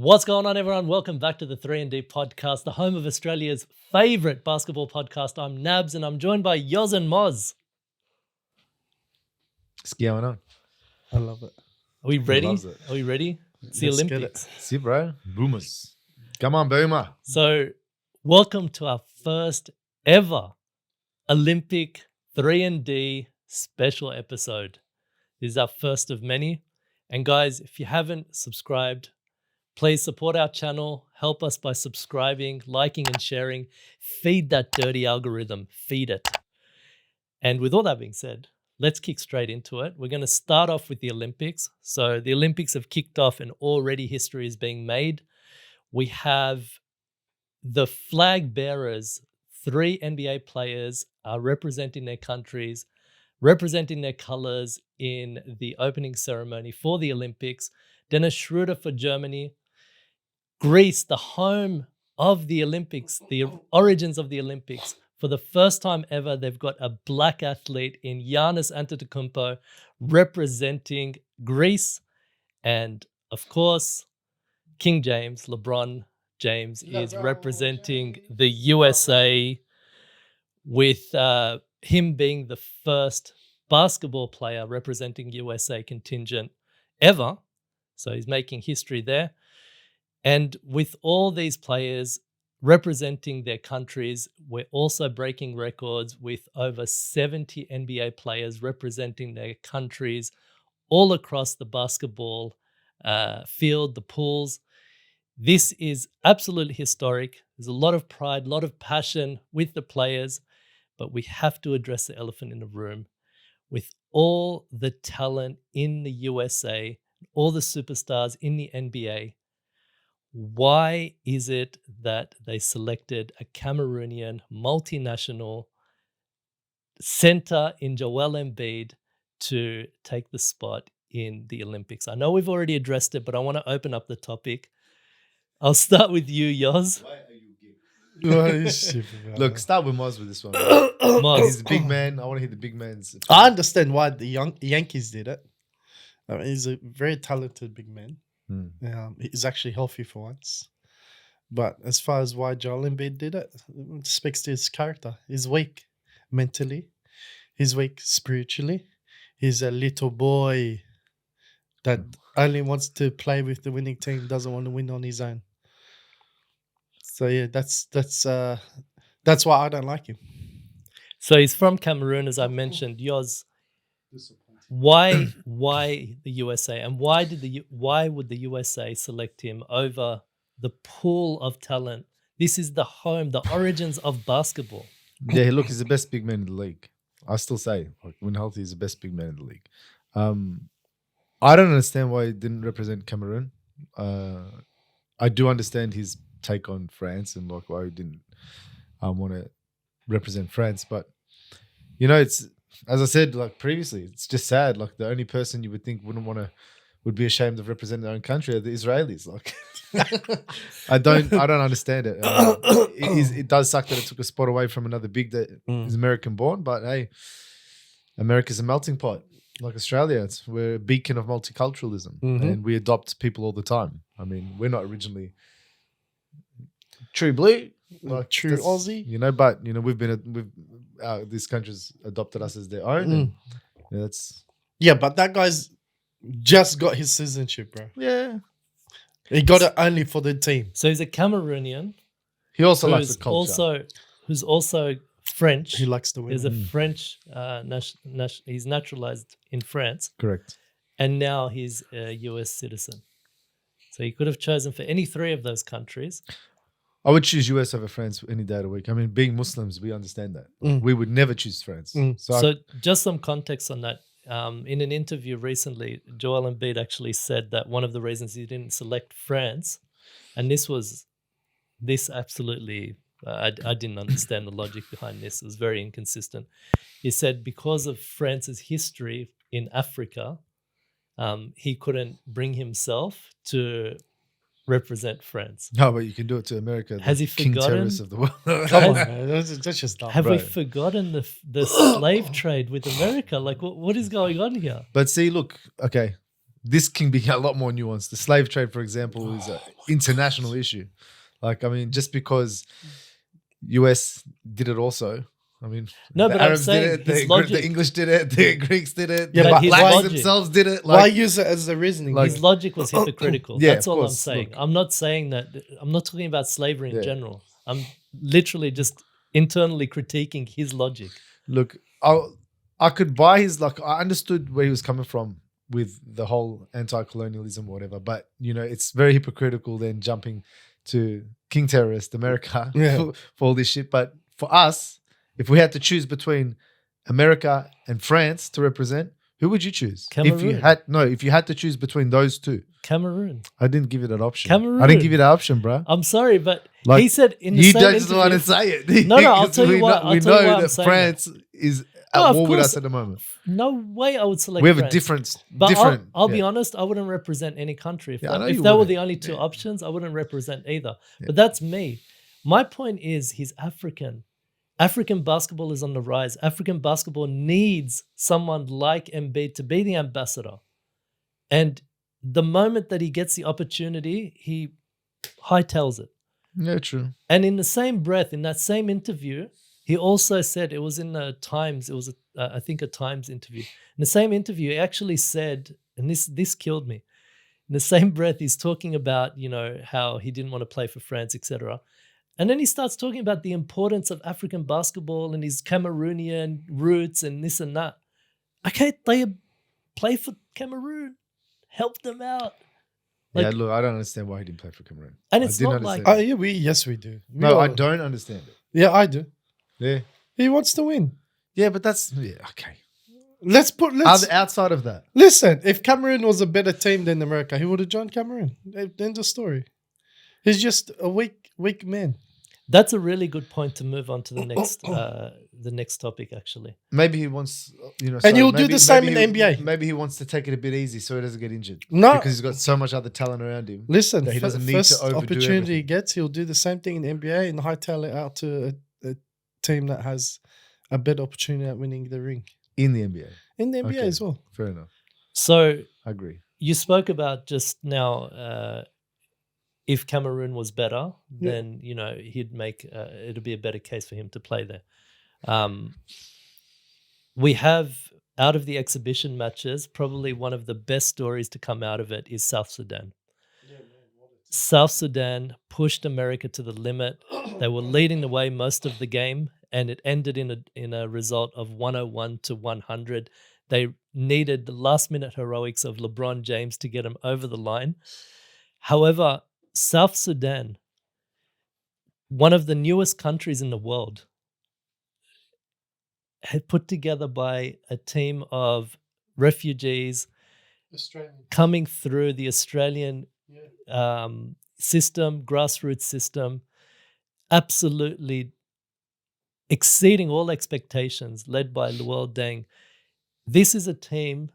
What's going on, everyone? Welcome back to the 3&D podcast, the home of Australia's favourite basketball podcast. I'm Nabs and I'm joined by Yoz and Moz. What's going on? I love it. Are we ready? loves it. Are we ready? It's the Let's get Olympics. See, bro. Boomers. Come on, Boomer. So, welcome to our first ever Olympic 3&D special episode. This is our first of many. And guys, if you haven't subscribed, please support our channel. Help us by subscribing, liking, and sharing. Feed that dirty algorithm. Feed it. And with all that being said, let's kick straight into it. We're going to start off with the Olympics. So the Olympics have kicked off and already history is being made. We have the flag bearers, 3 NBA players are representing their countries, representing their colors in the opening ceremony for the Olympics. Dennis Schroeder for Germany. Greece, the home of the Olympics, the origins of the Olympics. For the first time ever, they've got a black athlete in Giannis Antetokounmpo representing Greece. And of course, King James, LeBron James, is representing the USA with him being the first basketball player representing USA contingent ever. So he's making history there. And with all these players representing their countries, we're also breaking records with over 70 NBA players representing their countries all across the basketball field, the pools. This is absolutely historic. There's a lot of pride, a lot of passion with the players, but we have to address the elephant in the room. With all the talent in the USA, all the superstars in the NBA, why is it that they selected a Cameroonian multinational center in Joel Embiid to take the spot in the Olympics? I know we've already addressed it, but I want to open up the topic. I'll start with you, Yoz. Why are you gay? Look, start with Moz with this one. Moz. He's a big man. I want to hear the big man's. I understand why the Yankees did it. I mean, he's a very talented big man. He's actually healthy for once. But as far as why Joel Embiid did it speaks to his character. He's weak mentally. He's weak spiritually. He's a little boy that only wants to play with the winning team, doesn't want to win on his own. So yeah, that's why I don't like him. So he's from Cameroon, as I mentioned. Yoz, why the USA, and why would the USA select him over the pool of talent? This is the home, the origins of basketball. Yeah, look, he's the best big man in the league. I still say, like, when healthy, he's the best big man in the league. I don't understand why he didn't represent Cameroon. I do understand his take on France and like why he didn't want to represent France, but you know, it's, as I said like previously, it's just sad. Like the only person you would think would be ashamed of representing their own country are the Israelis. Like I don't understand it. It does suck that it took a spot away from another big that is American born, but hey, America's a melting pot. Like Australia, we're a beacon of multiculturalism, and we adopt people all the time. I mean, we're not originally true blue, like True Aussie. You know, but you know, this country's adopted us as their own. And, but that guy's just got his citizenship, bro. Yeah, he got it only for the team. So he's a Cameroonian. He also likes the culture. Who's also French. He likes to win. He's a French, he's naturalized in France. Correct. And now he's a US citizen. So he could have chosen for any three of those countries. I would choose US over France any day of the week. I mean, being Muslims, we understand that. We would never choose France. So just some context on that. In an interview recently, Joel Embiid actually said that one of the reasons he didn't select France, and this absolutely, I didn't understand the logic behind this. It was very inconsistent. He said because of France's history in Africa, he couldn't bring himself to represent France. No, but you can do it to America. Has he king forgotten? Terrorists of the world. Come on, man. That's just dumb. Have we forgotten the slave trade with America? Like, what is going on here? But see, look, okay, this can be a lot more nuanced. The slave trade, for example, is an international issue. Like, I mean, just because US did it also. I mean, No, the but I'm Arabs saying did his it, logic. the English did it, the Greeks did it, Yeah, the but his blacks logic- themselves did it. Why Like, use it as the reasoning? Like- His logic was hypocritical. Yeah, That's of all I'm course. saying. Look. I'm not saying that. I'm not talking about slavery in Yeah. general. I'm literally just internally critiquing his logic. look, I could buy his, like, I understood where he was coming from with the whole anti-colonialism or whatever, but, you know, it's very hypocritical then jumping to King Terrorist America Yeah. for all this shit. But for us, if we had to choose between America and France to represent, who would you choose? If you Cameroon. had to choose between those two. Cameroon. I didn't give you that option. Cameroon. I didn't give you that option, bro. I'm sorry, but Like, he said in the You same don't interview. just want to say it. No, I'll tell you We why. know, I'll we tell you know why I'm that saying France is No, at of war with course. us at the moment. No way I would select We have France. a different. But different. I'll be yeah. honest, I wouldn't represent any country. If, Yeah, I know if you they were wouldn't. the only two Yeah. options, I wouldn't represent either. Yeah. But that's me. My point is he's African. African basketball is on the rise. African basketball needs someone like EMBID to be the ambassador. And the moment that he gets the opportunity, he hightails it. Yeah, true. And in the same breath, in that same interview, he also said, it was in the Times, it was, I think, a Times interview. In the same interview, he actually said, and this killed me. In the same breath, he's talking about, you know, how he didn't want to play for France, etc. And then he starts talking about the importance of African basketball and his Cameroonian roots and this and that. Okay, they play for Cameroon. Help them out. Like, yeah, look, I don't understand why he didn't play for Cameroon. And I it's didn't not like- understand Yeah, yes, we do. We no, all- I don't understand it. Yeah, I do. Yeah, He wants to win. yeah, but that's okay. Let's Outside of that, listen. If Cameroon was a better team than America, he would have joined Cameroon. End of story. He's just a weak man. That's a really good point to move on to the next topic, actually. maybe he wants, you know, And he'll do maybe- the same maybe in he- NBA. Maybe he wants to take it a bit easy so he doesn't get injured. No, because he's got so much other talent around him. listen. that he doesn't need First to overdo opportunity he everything. gets, he'll do the same thing in the NBA and hightail it out to a team that has a better opportunity at winning the ring In the NBA, in the NBA Okay. as well. fair enough. So I agree. you spoke about just now, if Cameroon was better, Yeah. then, you know, he'd make, it'd be a better case for him to play there. We have, out of the exhibition matches, probably one of the best stories to come out of it is South Sudan. South Sudan pushed America to the limit. They were leading the way most of the game, and it ended in a result of 101 to 100. They needed the last-minute heroics of Lebron James to get them over the line. However, South Sudan, one of the newest countries in the world, had put together by a team of refugees Australian. coming through the Australian system, grassroots system, absolutely exceeding all expectations, led by Luol Deng. This is a team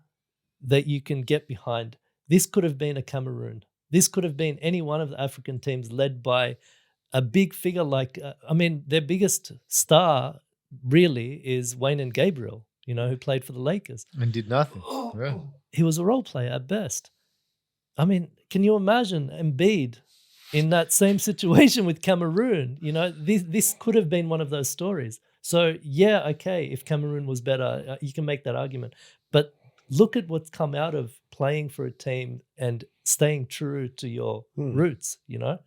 that you can get behind. This could have been a Cameroon. This could have been any one of the African teams led by a big figure like, their biggest star really is Wayne and Gabriel, you know, who played for the Lakers. And did nothing. Yeah. He was a role player at best. I mean, can you imagine Embiid in that same situation with Cameroon? You know, this could have been one of those stories. So, yeah, okay, if Cameroon was better, you can make that argument. But look at what's come out of playing for a team and staying true to your roots, you know?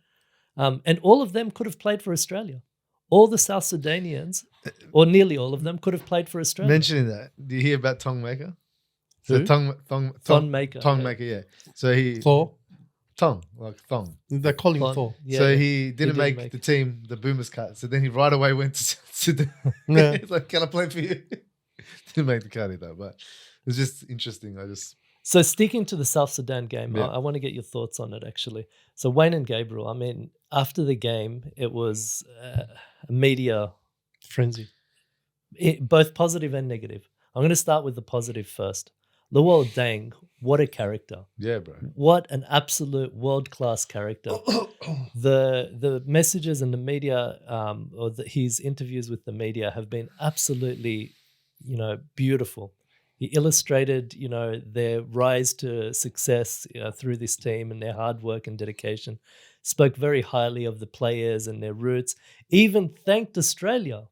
And all of them could have played for Australia. All the South Sudanians, or nearly all of them, could have played for Australia. Mentioning that, do you hear about Tong Maker? Who? So Thon Maker. Tong Maker, yeah. So he Thor. Tong, like thong. They call him Thon- Thor. yeah, so yeah. he didn't make make the it. team, the Boomers cut. So then he right away went to Sudan. Yeah. He's like, can I play for you? Didn't make the cut either, but it's just interesting. So sticking to the South Sudan game, Yeah. I want to get your thoughts on it, actually. So Wayne and Gabriel, I mean, after the game, it was a media, Frenzy. both positive and negative. I'm going to start with the positive first. Luol Deng, what a character. Yeah, bro. What an absolute world-class character. The messages and the media, his interviews with the media have been absolutely, you know, beautiful. he illustrated, their rise to success through this team and their hard work and dedication. Spoke very highly of the players and their roots. Even thanked Australia.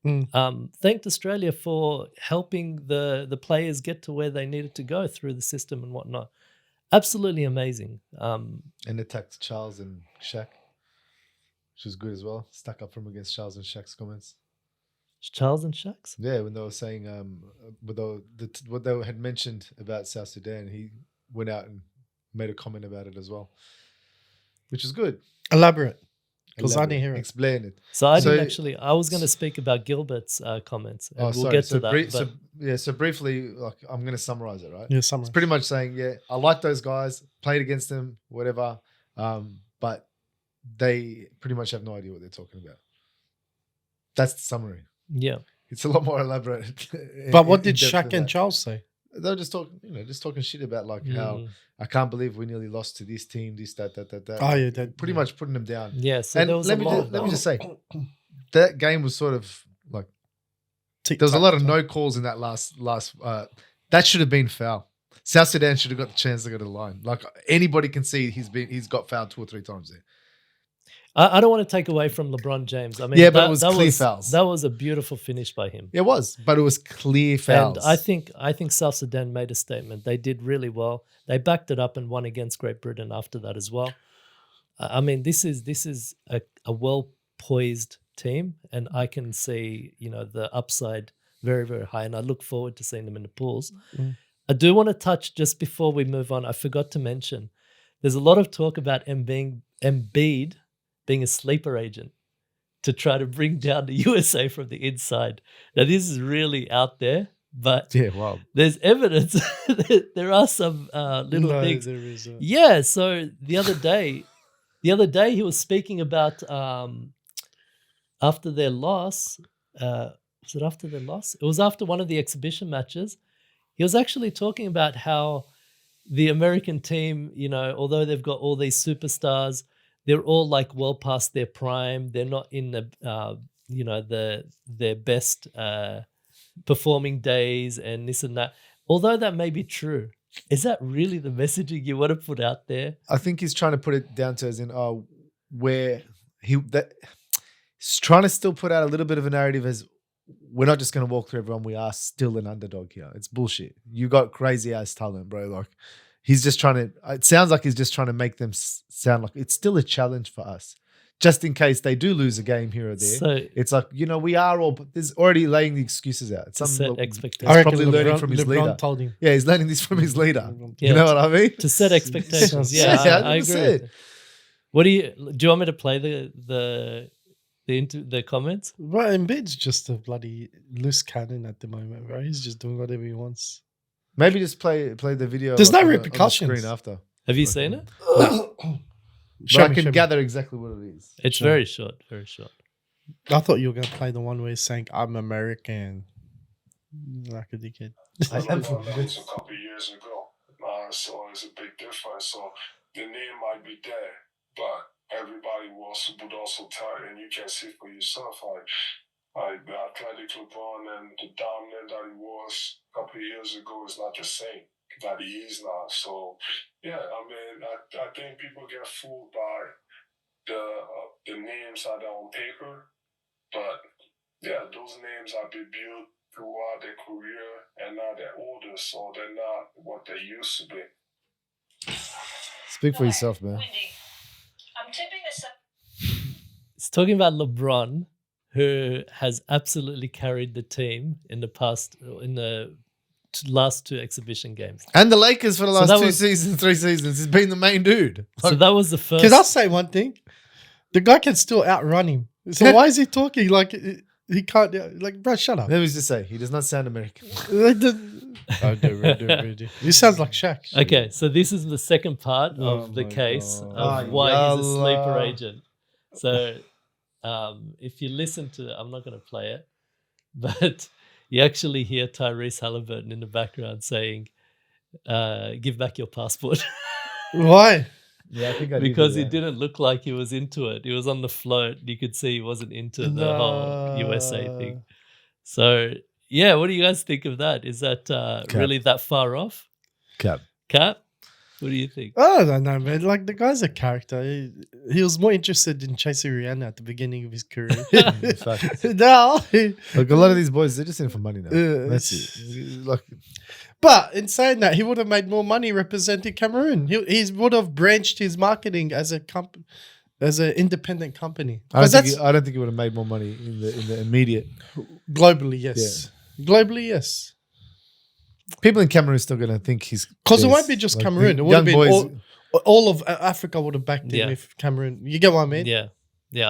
Thanked Australia for helping the players get to where they needed to go through the system and whatnot. Absolutely amazing. And attacked Charles and Shaq, which was good as well. Stuck up from against Charles and Shaq's comments. Charles and Shaq's? Yeah, when they were saying what they had mentioned about South Sudan, he went out and made a comment about it as well, which is good. Elaborate. Because I didn't hear it. Explain it. So I didn't actually. I was going to speak about Gilbert's comments, and we'll get to that. So briefly, like I'm going to summarize it, right? Yeah, summarize. It's pretty much saying, yeah, I like those guys, played against them, whatever, but they pretty much have no idea what they're talking about. That's the summary. Yeah, it's a lot more elaborate. But what did Shaq and Charles say? They were just talking shit about like how I can't believe we nearly lost to this team, this, that. Oh yeah, pretty much putting them down. Yeah, so and there was let me just say, that game was sort of like there was a lot of no calls in that last. That should have been foul. South Sudan should have got the chance to go to the line. Like anybody can see, he's got fouled 2 or 3 times there. I don't want to take away from LeBron James. I mean, yeah, but it was clear fouls. That was a beautiful finish by him. It was, but it was clear fouls. And I think South Sudan made a statement. They did really well. They backed it up and won against Great Britain after that as well. I mean, this is a well poised team, and I can see the upside very, very high, and I look forward to seeing them in the pools. I do want to touch just before we move on. I forgot to mention there's a lot of talk about EMBID being a sleeper agent to try to bring down the USA from the inside. Now, this is really out there, but there's evidence that there are some little things. There is Yeah, so the other day he was speaking about after their loss. Was it after their loss? It was after one of the exhibition matches. He was actually talking about how the American team, although they've got all these superstars, they're all like well past their prime. They're not in their best performing days and this and that. Although that may be true, is that really the messaging you want to put out there? I think he's trying to put it down to as in where he's trying to still put out a little bit of a narrative as we're not just going to walk through everyone. We are still an underdog here. It's bullshit. You got crazy ass talent, bro. Like. He's just trying to, it sounds like he's just trying to make them sound like it's still a challenge for us. Just in case they do lose a game here or there. So, it's like, we are all, there's already laying the excuses out. It's set expectations. He's probably learning from his leader. Told him. Yeah, he's learning this from his leader. You know what I mean? To set expectations. Yeah, I agree. What do you want me to play the comments? Right, EMBID's just a bloody loose cannon at the moment, right? He's just doing whatever he wants. Maybe just play the video. There's no repercussions. On the screen after. Have you seen it? No. But I can gather exactly what it is. It's very short, very short. I thought you were going to play the one where he's saying, I'm American. Like a dickhead. I am from a couple of years ago. So it's a big difference. So the name might be there, but everybody would also tell you, and you can see for yourself, the athletic LeBron and the dominant that he was a couple of years ago is not the same that he is now. So, yeah, I mean, I think people get fooled by the names that are on paper. But, yeah, those names have been built throughout their career, and now they're older, so they're not what they used to be. Speak for yourself, man. I'm tipping this up. It's talking about LeBron, who has absolutely carried the team in the last 2 exhibition games. And the Lakers for the last 3 seasons. He's been the main dude. So that was the first. Can I say one thing? The guy can still outrun him. So why is he talking like he can't? Like, bro, shut up. Let me just say, he does not sound American. do. He sounds like Shaq. Okay, so this is the second part of the case of why he's a sleeper agent. So if you listen to, I'm not going to play it, but you actually hear Tyrese Halliburton in the background saying, give back your passport. Why? Yeah, I think I because it didn't look like he was into it. He was on the float. You could see he wasn't into the whole USA thing. So Yeah, what do you guys think of that? Is that really that far off? Cap. Cap, what do you think? I don't know, man. Like, the guy's a character. He was more interested in chasing Rihanna at the beginning of his career. In fact. Now, Like a lot of these boys, they're just in it for money now. Yeah, That's it. Like, but in saying that, he would have made more money representing Cameroon. He would have branched his marketing as an independent company. I don't 'Cause think he would have made more money in the immediate. globally, yes. Globally, yes. People in Cameroon are still going to think he's Because it there's, won't be just like, Cameroon. It young would have been boys- all of Africa would have backed him Yeah. if Cameroon. You get what I mean? Yeah,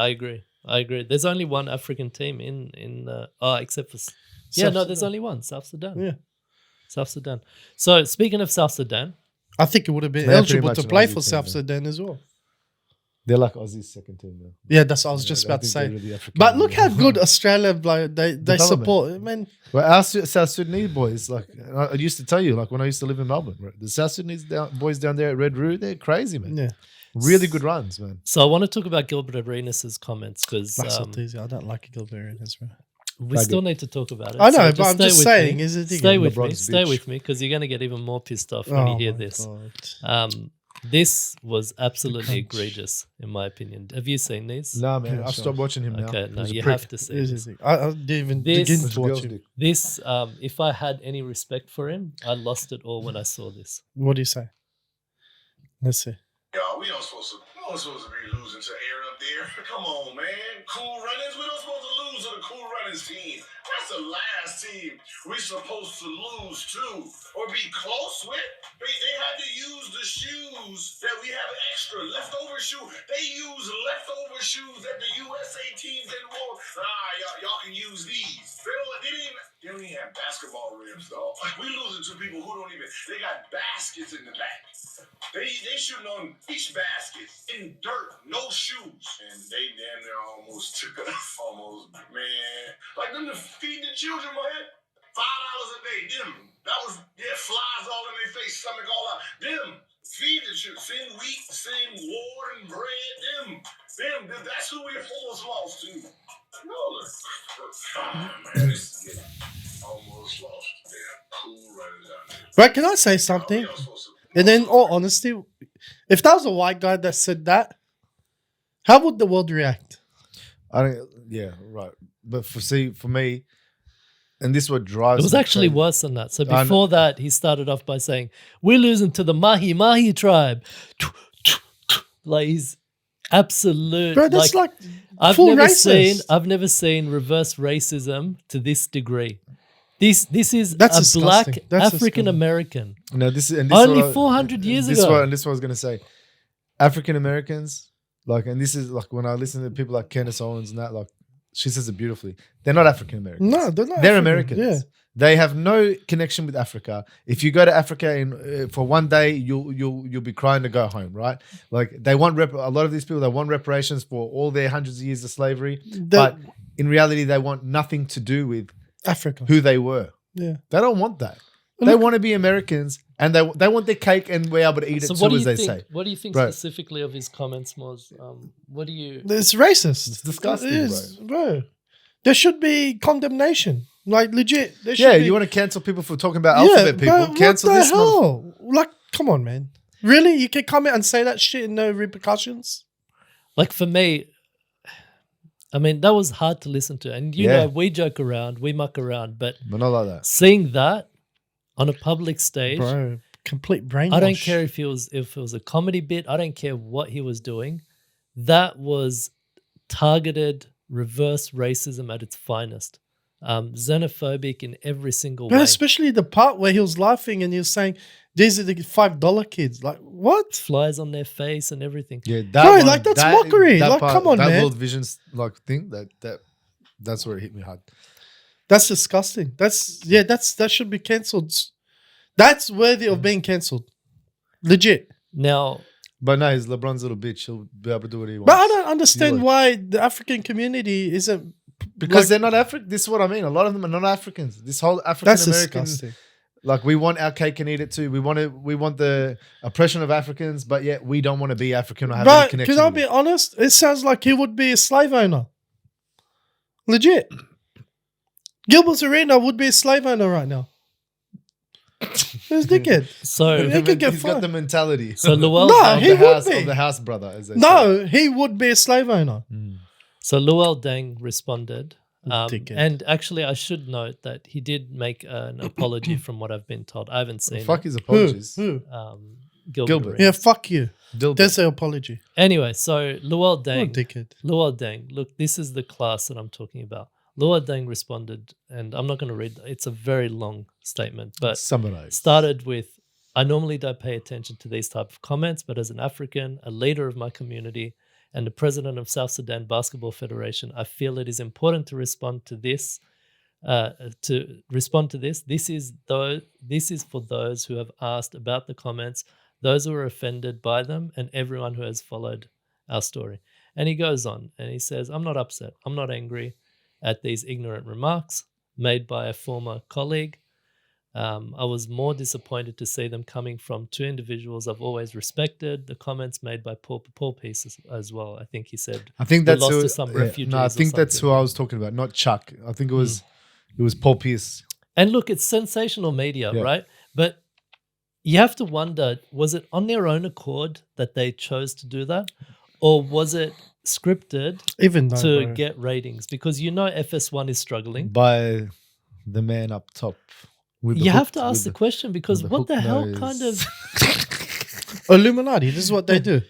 I agree. There's only one African team in except for there's only one, South Sudan. Yeah. South Sudan. So speaking of South Sudan, I think it would have been They're pretty eligible much to an play Aussie for team, South yeah. Sudan as well. They're like Aussie's second team now. Yeah, that's what I was just about to say. But look how good Australia, like, they Development. support. Man, Well, our South Sudanese boys, like I used to tell you, like when I used to live in Melbourne, right? The South Sudanese boys down there at Red Roo, they're crazy, man. yeah. Really good runs, man. so I want to talk about Gilbert Arenas' comments because That's not easy. I don't like Gilbert Arenas, bro. we still need to talk about it. I know, So but I'm stay just with saying, me. is it Stay with me. LeBron's Stay bitch. with me because you're going to get even more pissed off when Oh you hear my this. God. This was absolutely egregious, in my opinion. Have you seen these? Nah, man, Yeah, I've sure. stopped watching him now. Okay, no, He's a you prick. have to see Is this. it? I didn't even This- begin It's to a watch girl's him. dick. This, if I had any respect for him, I lost it all when I saw this. What do you say? Let's see. Y'all, we don't supposed to be losing to air up there. Come on, man. Cool Runnings. We don't supposed to lose to the Cool Runnings team. That's the last team we supposed to lose to or be close with. They had to use the shoes that we have extra leftover shoe. They use leftover shoes that the USA team didn't want. Y'all can use these. They don't even have basketball rims though. We losing to people who don't even. They got baskets in the back. They shooting on beach baskets in dirt, no shoes, and they damn near almost took us. Man, like them to feed the children, man. $5 a day, them. That was flies all in their face, stomach all out. Them feed the children, send wheat, send water and bread. Them. That's who we almost lost to. Man, this is almost lost. Cool Runners out there. But can I say something? And in all honesty, if that was a white guy that said that, how would the world react? Yeah, right. But for me, and this is what drives It was me actually crazy. worse than that. So I know. before that, he started off by saying, "We're losing to the Mahi tribe." Like he's absolute. Bro, that's like I've full never racist. seen reverse racism to this degree. This is That's a black disgusting. That's African American. No, this is Only what 400 years this ago. And this is what I was gonna say. African Americans, like, and this is like when I listen to people like Candace Owens and that, like, she says it beautifully. They're not African Americans. No, they're not. They're African. Americans. Yeah. They have no connection with Africa. If you go to Africa for one day, you'll be crying to go home, right? Like they want a lot of these people. They want reparations for all their hundreds of years of slavery, but in reality, they want nothing to do with Africa. who they were. Yeah. They don't want that. They want to be Americans, and they want their cake and be able to eat it So too, what do as you they think? say. What do you think Bro. specifically of his comments, Moz? What do you? It's racist. It's disgusting, It is, bro. There should be condemnation. Like legit. There should Yeah, be, you want to cancel people for talking about alphabet people? Bro, Cancel what the this one. hell? Like, come on, man. Really? You can come out and say that shit and no repercussions? Like for me, I mean, that was hard to listen to. And you Yeah. know, we joke around, we muck around, but But not like that. seeing that on a public stage, Bro, complete brainwash. I don't care if it was a comedy bit. I don't care what he was doing. That was targeted reverse racism at its finest. Xenophobic in every single But way. especially the part where he was laughing and he was saying, these are the $5 kids. Like, what? Flies on their face and everything. Yeah, Bro, like, that's mockery. Like, come on, that man. World Vision's like thing that's where it hit me hard. That's disgusting. That should be cancelled. That's worthy of being cancelled. Legit. Now, But no, he's LeBron's little bitch. He'll be able to do what he wants. But I don't understand Yeah. why the African community isn't. Because like, they're not African. This is what I mean. A lot of them are not Africans. This whole African that's American, disgusting. like we want our cake and eat it too. We want the oppression of Africans, but yet we don't want to be African or have any But connection. can I with be it. honest? It sounds like he would be a slave owner. Legit. Gilbert Arenas would be a slave owner right now. Who's dickhead? So They could get He's got fined. the mentality. so Luol No, Deng, he would be. Of the house brother, as they say. No, he would be a slave owner. so Luol Deng responded. Dickhead. And actually, I should note that he did make an apology from what I've been told. I haven't seen Fuck it. his apologies. Who? Gilbert. Yeah, fuck you. Dildo. That's an apology. Anyway, so Luol What Deng. dickhead. Luol Deng, look, this is the class that I'm talking about. Luol Deng responded, and I'm not going to read. It's a very long statement, but Summarize. started with, I normally don't pay attention to these type of comments, but as an African, a leader of my community, and the president of South Sudan Basketball Federation, I feel it is important to respond to this. This is for those who have asked about the comments, those who are offended by them, and everyone who has followed our story. And he goes on and he says, I'm not upset. I'm not angry at these ignorant remarks made by a former colleague. I was more disappointed to see them coming from two individuals I've always respected. The comments made by Paul Peace as well. I think he said, I think we that's lost who, to some refugees. No, I or think that's something. who I was talking about, not Chuck. I think it was Paul Pierce. And look, it's sensational media, Yeah. right? But you have to wonder, was it on their own accord that they chose to do that? Or was it scripted Even though, to bro. get ratings? Because you know FS1 is struggling. By the man up top. With the You have hooked- to ask with the question because with what the hooked hell nose. kind of... Illuminati, this is what they do.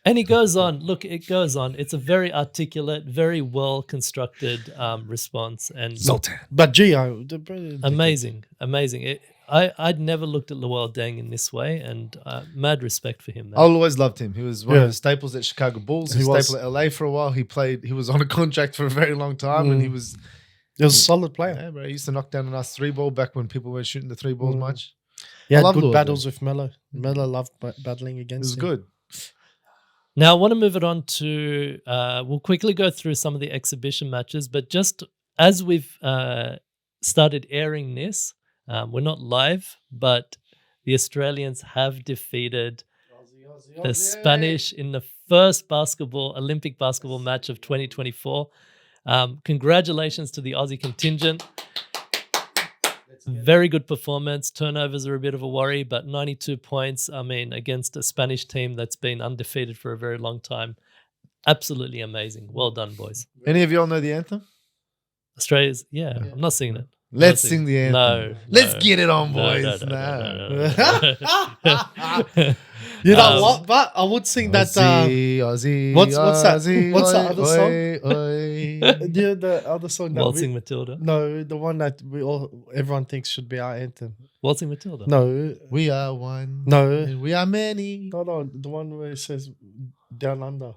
And he goes on. Look, it goes on. It's a very articulate, very well constructed response, and Sultan. But gee, amazing. I'd never looked at Luol Deng in this way, and mad respect for him. I always loved him. He was one Yeah. of the staples at Chicago Bulls. He He was was. staple at LA for a while. He was on a contract for a very long time, and he was. He was a solid player. Yeah, bro. He used to knock down a nice 3-ball back when people weren't shooting the 3 balls much. He had love good Lord battles with Melo. Melo loved battling It against was him. good. Now, I want to move it on to, we'll quickly go through some of the exhibition matches, but just as we've started airing this, we're not live, but the Australians have defeated the Spanish in the first Olympic basketball match of 2024. Congratulations to the Aussie contingent. Very good performance. Turnovers are a bit of a worry, but 92 points, I mean, against a Spanish team that's been undefeated for a very long time. Absolutely amazing. Well done, boys. Any of y'all know the anthem? Australia's, I'm not singing it. Let's Not sing the anthem. No. Let's no. get it on, No, boys. no. You know Um, what? But I would sing that. Aussie, what's that? Aussie, What's that oi, other song? oi, oi. The other song that Waltzing Matilda. no, the one that everyone thinks should be our anthem. Waltzing Matilda. No, We are one. no, and we are many. no, the one where it says down under.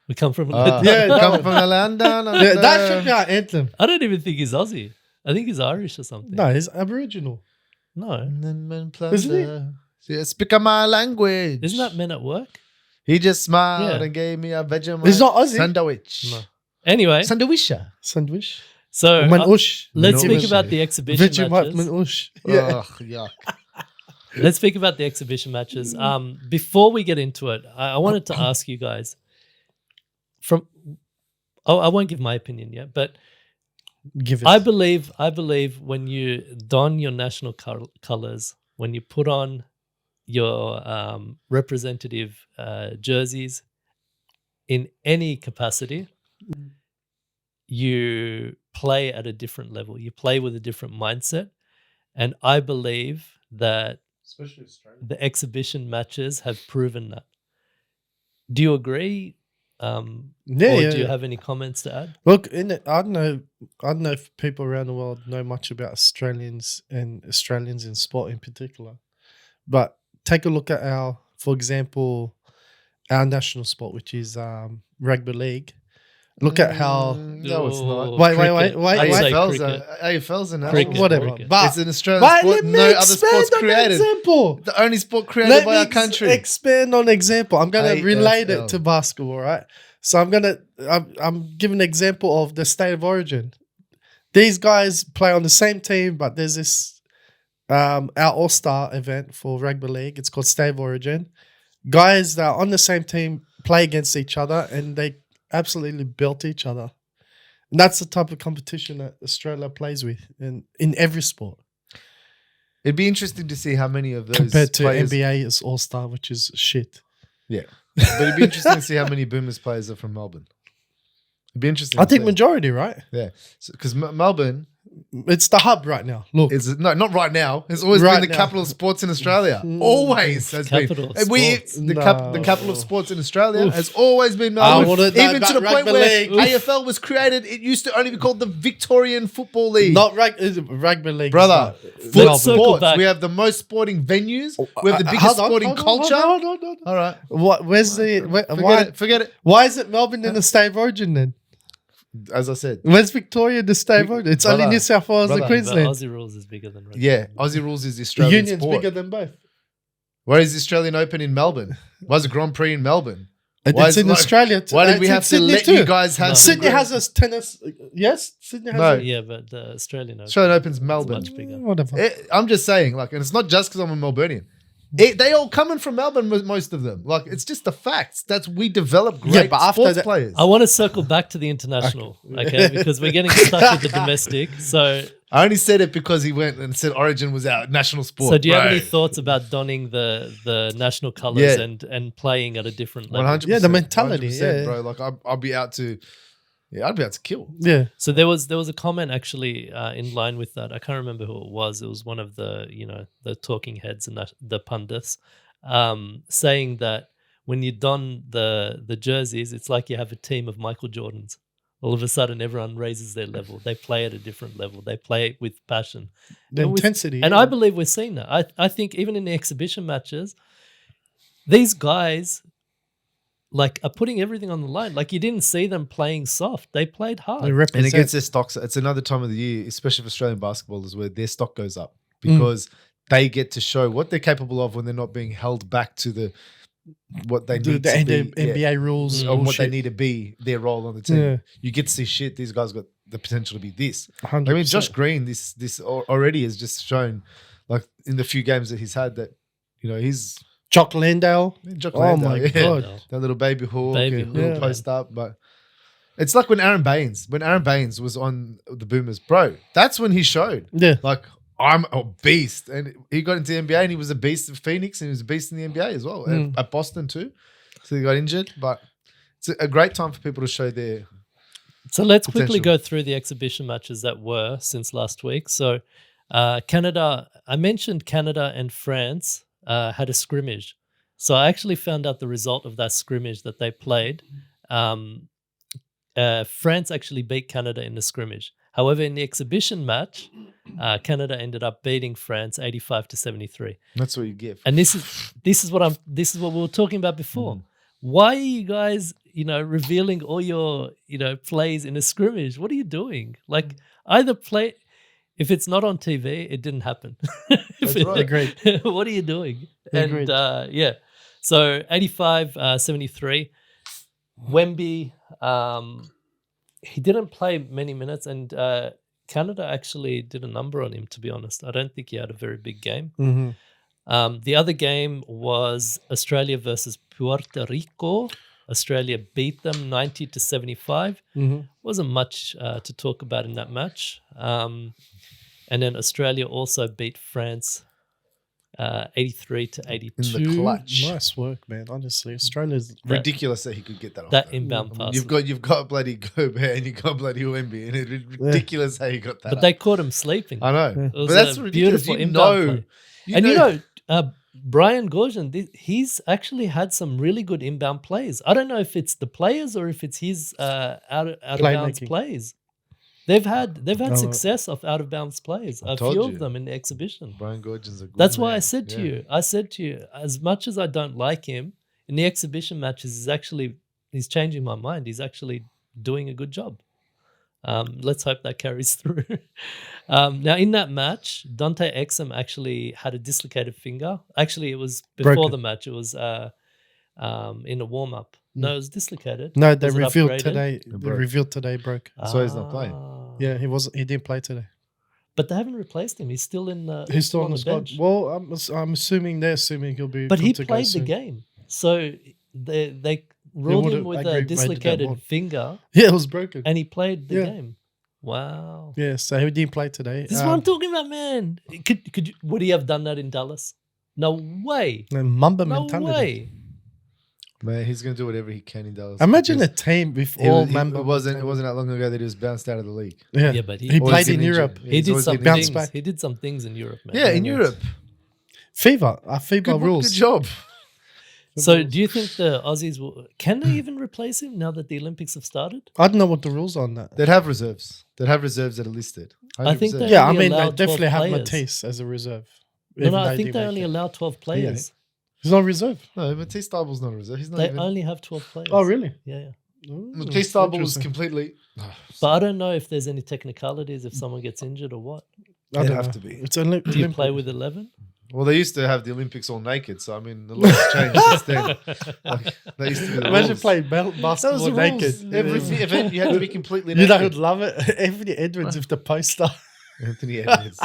We come from Yeah, Yeah, that come one. from the land down under. Yeah, that should be our anthem. I don't even think he's Aussie. I think he's Irish or something. No, it's Aboriginal. No. Isn't he? Yeah, speak my language. Isn't that Men at Work? He just smiled Yeah. and gave me a Vegemite It's not Aussie. sandwich. No. Anyway, Sandwich. Sandwich. so Manush. let's No speak way. about the exhibition Vegemite matches. manush. Yeah. Ugh, yuck. Let's speak about the exhibition matches. Before we get into it, I wanted to ask you guys I won't give my opinion yet, but Give it. I believe when you don your national colors, when you put on your representative jerseys in any capacity, you play at a different level. You play with a different mindset. And I believe that Especially Australia. the exhibition matches have proven that. Do you agree? Yeah, Or yeah, do you yeah. have any comments to add? Look, I don't know if people around the world know much about Australians in sport in particular. But take a look at for example, our national sport, which is rugby league. Look at how No, it's not. Wait, Cricket. wait, I'd wait. say AFL's cricket. AFL's an Cricket. national whatever. cricket. But It's an Australian but sport. let me No other expand sports on created. example. The only sport created Let by me our country. expand on example. I'm gonna relate AFL. it to basketball, right? So I'm giving an example of the state of origin. These guys play on the same team, but there's this our all-star event for rugby league. It's called State of Origin. Guys that are on the same team play against each other, and they absolutely belt each other. And that's the type of competition that Australia plays with in every sport. It'd be interesting to see how many of those Compared to players, NBA as All-Star, which is shit. Yeah, but it'd be interesting to see how many Boomers players are from Melbourne. It'd be interesting. I to think see. majority, right? Yeah, because Melbourne It's the hub right now. Look, is not right now. It's always Right been the now. capital of sports in Australia. Always has Capital been. of sports. The capital of sports in Australia has always been Melbourne. wouldn't know Even to about the point rugby where league. AFL was created, it used to only be called the Victorian Football League. not rugby league, Brother, is foot Let's circle sports. back. We have the most sporting venues. We have the biggest Hold on, sporting hold on, culture. hold on. All right, What? Where's the? forget it. Why is it Melbourne in the state of origin then? As I said, Where's Victoria in the state of origin? It's only Brother, New South Wales and brother, But Queensland. Aussie rules is bigger than rugby. yeah, Aussie rules is the The Australian union's sport. bigger than both. Where is the Australian Open in Melbourne? Why is the Grand Prix in Melbourne? And Why it's is in it like- Australia. Why did we It's in have to Sydney let too. you guys have No. some Sydney has a tennis. Yes, Sydney has. No. a, Yeah, but the Australian Open. Australian Open's is Melbourne. much bigger. Whatever. I'm just saying, like, and it's not just because I'm a Melburnian. They all coming from Melbourne, most of them. Like, it's just the facts. We develop great Yeah, but after sports that- players. I want to circle back to the international, okay? Because we're getting stuck with the domestic. So, I only said it because he went and said Origin was our national sport. so do you have any Right. thoughts about donning the national colors Yeah. and playing at a different level? 100%. Yeah, the mentality, 100%, yeah. bro. Like, I'll be out to, I'd be out to kill. Yeah. So there was a comment actually in line with that. I can't remember who it was. It was one of the the talking heads and the pundits saying that when you don the jerseys, it's like you have a team of Michael Jordans. All of a sudden, everyone raises their level. They play at a different level. They play with passion. The And intensity. And yeah. I believe we're seeing that. I think even in the exhibition matches, these guys are putting everything on the line. Like, you didn't see them playing soft. They played hard. They And represent. against their stocks, it's another time of the year, especially for Australian basketballers, where their stock goes up because they get to show what they're capable of when they're not being held back to what they need to be. NBA rules. On what they bullshit. need to be, their role on the team. Yeah. You get to see shit. These guys got the potential to be this. 100%. I mean, Josh Green, this already has just shown, like in the few games that he's had, that he's Jock Landale. Jock Oh Landale, my yeah. God. That little baby hawk Baby and little hawk, post up, but it's like when Aaron Baines was on the Boomers, bro. That's when he showed, Yeah. like, I'm a beast, and he got into the NBA and he was a beast at Phoenix and he was a beast in the NBA as well, at Boston too. So he got injured, but it's a great time for people to show their. So let's quickly potential. go through the exhibition matches that were since last week. So Canada, I mentioned Canada and France had a scrimmage. So I actually found out the result of that scrimmage that they played. France actually beat Canada in the scrimmage. However, in the exhibition match, Canada ended up beating France 85-73. That's what you get. And this is what we were talking about before. Why are you guys, revealing all your, plays in a scrimmage? What are you doing? Like, either play. If it's not on TV, it didn't happen. That's right. Agreed. What are you doing? Agreed. And yeah, so 85-73. Wemby, he didn't play many minutes, and Canada actually did a number on him, to be honest. I don't think he had a very big game. Mm-hmm. The other game was Australia versus Puerto Rico. Australia beat them 90-75. Mm-hmm. Wasn't much to talk about in that match. And then Australia also beat France 83-82. In the clutch. Nice work, man. Honestly, Australia's Ridiculous that he could get that off. That though. inbound pass. You've got bloody Gobert and you've got bloody Wemby, and it's ridiculous how you got that. But up. they caught him sleeping. I know, Yeah. It but was that's a ridiculous. beautiful You inbound know, play. And Brian Gorgian, he's actually had some really good inbound plays. I don't know if it's the players or if it's his out of bounds Playmaking. plays. They've had Oh. success of out of bounds plays. I A told few you. of them in the exhibition. Brian Gorgian's a good That's why man. I said to you, as much as I don't like him, in the exhibition matches, he's changing my mind. He's actually doing a good job. Let's hope that carries through. Now, in that match, Dante Exum actually had a dislocated finger. Actually, it was before Broken. the match. It was in a warm-up. No, it was dislocated. No, they Was it revealed upgraded? today. broke. They revealed today broke. So he's not playing. Yeah, he wasn't. He didn't play today. But they haven't replaced him. He's still in the. He's still on the squad. bench. Well, I'm assuming they're assuming he'll be. But he good to go played the soon. game, so they ruled would him have- with I a agree, I did that dislocated more. finger, Yeah, it was broken. and he played the Yeah. game. Wow. Yeah, so he didn't play today. This is what I'm talking about, man. Would he have done that in Dallas? No way. Mamba No mentality. way. Man, he's gonna do whatever he can in Dallas. Imagine because a team with he all was- Mamba. It wasn't that long ago that he was bounced out of the league. Yeah, Yeah, but he he Always played been in injured. Europe. Yeah, He he's did always some been Bounce things. injured. back. He did some things in Europe, man. Yeah, in Yeah. Europe. FIFA, FIFA Good, rules. good job. So, do you think the Aussies can they even replace him now that the Olympics have started? I don't know what the rules are on that. They'd have reserves. They'd have reserves that are listed. I think 100%. they- Yeah, I only mean, they allow 12 definitely have players. Matisse as a reserve. No, even though I he think didn't they make only it. allow 12 players. He's not reserve. No, Matisse Thybulle not a reserve. He's not They even. only have 12 players. Oh, really? Yeah, yeah. Matisse Thybulle was completely. But I don't know if there's any technicalities if someone gets injured or what. I They'd don't have know. to be. It's Do you play with 11? Well, they used to have the Olympics all naked, so I mean, a lot's changed since then. Like, they used to be the Imagine rules. playing That was basketball the naked. rules. Every event you had to be completely You naked. know, I'd love it. Anthony Edwards with the poster. Anthony Edwards.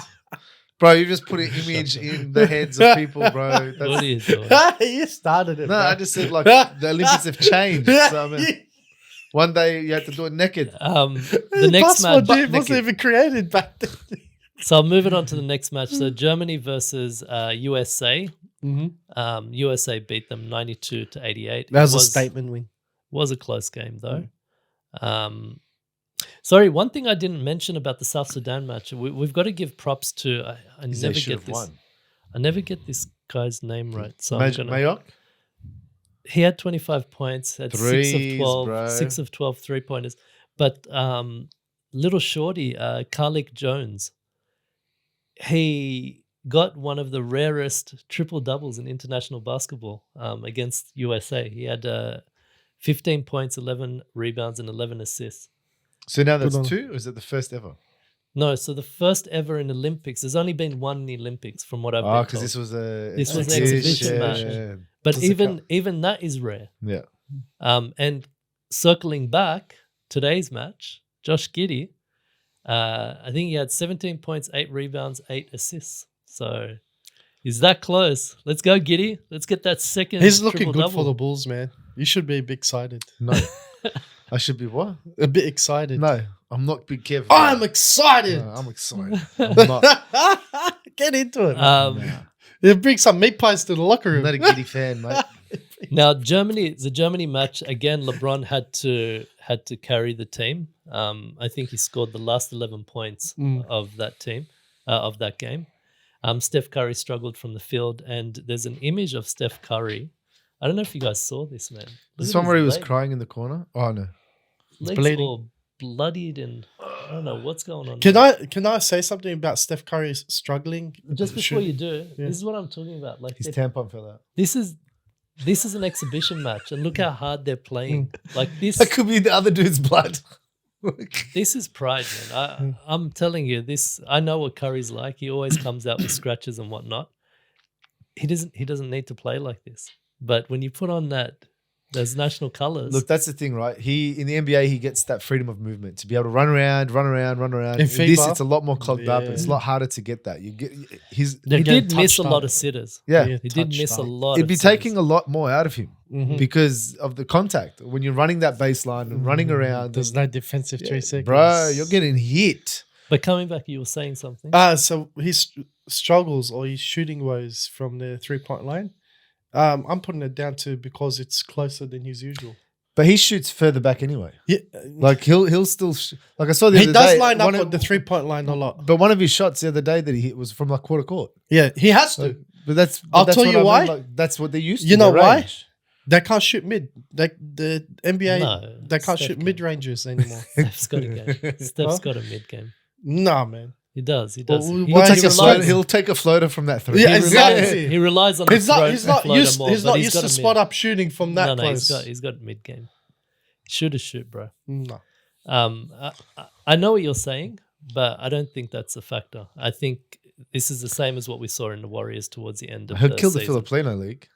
Bro, you just put an image in the heads of people, bro. What That's, are you doing? You started it. no, bro. I just said like the Olympics have changed. So, I mean, one day you had to do it naked. The next passport match. wasn't even created back then. So I'm moving on to the next match. So Germany versus USA. Mm-hmm. USA beat them 92-88. That was It a statement win. Was a close game though. Sorry, one thing I didn't mention about the South Sudan match. We've got to give props to. I They never should get have this. won. I never get this guy's name right. So I'm gonna, Mayock? he had 25 points, had 6 of Threes, 12, bro. 6 of 12 3-pointers. But little shorty, Kalik Jones, he got one of the rarest triple doubles in international basketball against USA. He had 15 points, 11 rebounds, and 11 assists. So now that's Good on. 2, or is it the first ever? No, so the first ever in Olympics. There's only been one in the Olympics, from what I've Oh, been because told. this was a This was an exhibition match. But Just a even that is rare. Yeah. And circling back, today's match, Josh Giddey, I think he had 17 points, 8 rebounds, 8 assists. So he's that close. Let's go, Giddey. Let's get that second. He's looking good triple-double. for the Bulls, man. You should be a bit excited. No. I should be what? A bit excited. No, I'm not big Kev. I'm excited. No, I'm excited. I'm not. Get into it. Man. Nah. You bring some meat pies to the locker I'm room. not a giddy fan, mate. Now, the Germany match again. LeBron had to carry the team. I think he scored the last 11 points of that team, of that game. Steph Curry struggled from the field, and there's an image of Steph Curry. I don't know if you guys saw this, man. Look This at one his where he was leg. crying in the corner? Oh, no. Legs bleeding. all bloodied, and I don't know what's going on. Can I say something about Steph Curry struggling? Just before Should- you do, Yeah. this is what I'm talking about. Like His tampon fell out. this is an exhibition match, and look how hard they're playing. Like this. That could be the other dude's blood. This is pride, man. I'm telling you, this. I know what Curry's like. He always comes out with scratches and whatnot. He doesn't need to play like this. But when you put on those national colors, Look, that's the thing, right? In the NBA, he gets that freedom of movement to be able to run around. In This, FIBA? it's a lot more clogged up, and it's a Yeah. lot harder to get that. he getting did miss touched a lot up. of sitters. Yeah. Yeah, He did touched miss a up. lot. It'd of be sitters. taking a lot more out of him Mhm. because of the contact. When you're running that baseline and running around, There's no defensive yeah, 3 seconds. bro, you're getting hit. But coming back, you were saying something. So his struggles or his shooting woes from the 3-point line. I'm putting it down to because it's closer than his usual. But he shoots further back anyway. Yeah, Like he'll still like I saw the he other does day, line up one of- at the 3-point line a lot. But one of his shots the other day that he hit was from like quarter court. Yeah, he has to. Like, but that's I'll that's tell what you I mean, why. like, that's what they used to. You know their why? range. They can't shoot mid. The NBA, No, they can't Steph shoot can. mid ranges anymore. Steph's got a game. Steph's Huh? got a mid game. Nah, man. He does. He does. Well, He, why He'll is take, he a floater, relies- he'll take a floater from that three. Yeah, he exactly. relies, he relies on the He's not. He's not floater used. more, He's but not he's used got to a spot mid. up shooting from that No, close. he's got mid game. Shoot or shoot, bro. No. I know what you're saying, but I don't think that's a factor. I think this is the same as what we saw in the Warriors towards the end of He'll the kill the season. Filipino league.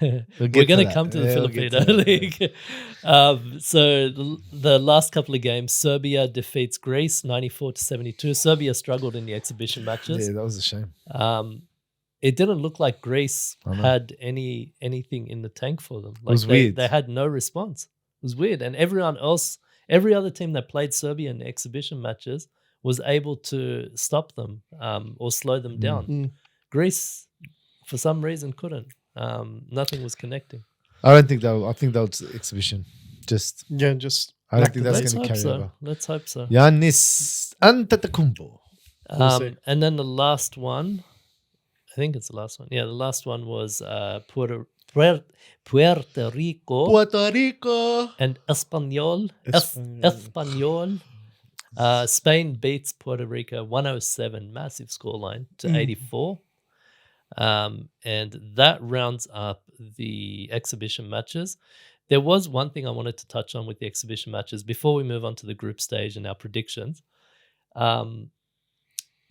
We're get going to to that. come to the Yeah, we'll get to Filipino that, League. So the last couple of games, Serbia defeats Greece 94-72. Serbia struggled in the exhibition matches. Yeah, that was a shame. it didn't look like Greece I know. had anything in the tank for them. Like was weird. They had no response. It was weird. And everyone else, every other team that played Serbia in the exhibition matches was able to stop them or slow them down. Mm. Greece, for some reason, couldn't. Nothing was connecting. I don't think that. I think that was exhibition. Just Yeah, just I don't Back think to that's Let's going to hope carry so. over. Let's hope so. Giannis Antetokounmpo. We'll see. And then the last one, I think it's the last one. Yeah, the last one was Puerto Rico Puerto Rico. and Espanol. Espanyol. Espanol. Spain beats Puerto Rico 107, massive scoreline to 84. And that rounds up the exhibition matches. There was one thing I wanted to touch on with the exhibition matches before we move on to the group stage and our predictions.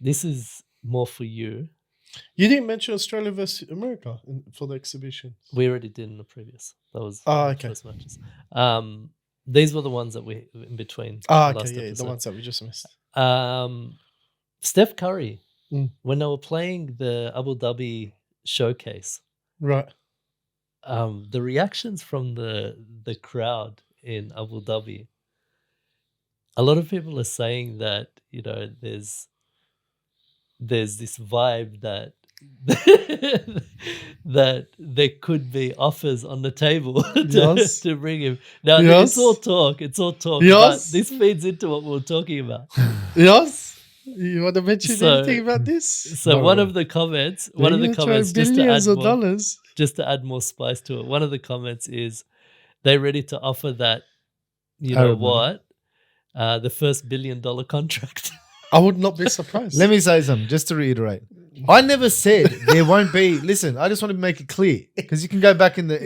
This is more for you. You didn't mention Australia versus America for the exhibition. We already did in the previous. That was Oh, the okay. first matches. These were the ones that we in between. Ah, last okay, yeah, the episode. ones that we just missed. Steph Curry, Mm. when they were playing the Abu Dhabi showcase, Right. the reactions from the crowd in Abu Dhabi, a lot of people are saying that, you know, there's this vibe that that there could be offers on the table Yes. to bring him. Now Yes. it's all talk. It's all talk. Yes. But this feeds into what we were talking about. Yes. You want to mention So- anything about this? So No. one of the comments, They're gonna try billions of dollars. just to add more spice to it. One of the comments is they're ready to offer that, you know Arab money. what, the first $1 billion contract. I would not be surprised. Let me say something, just to reiterate. I never said there won't be. Listen, I just want to make it clear because you can go back in the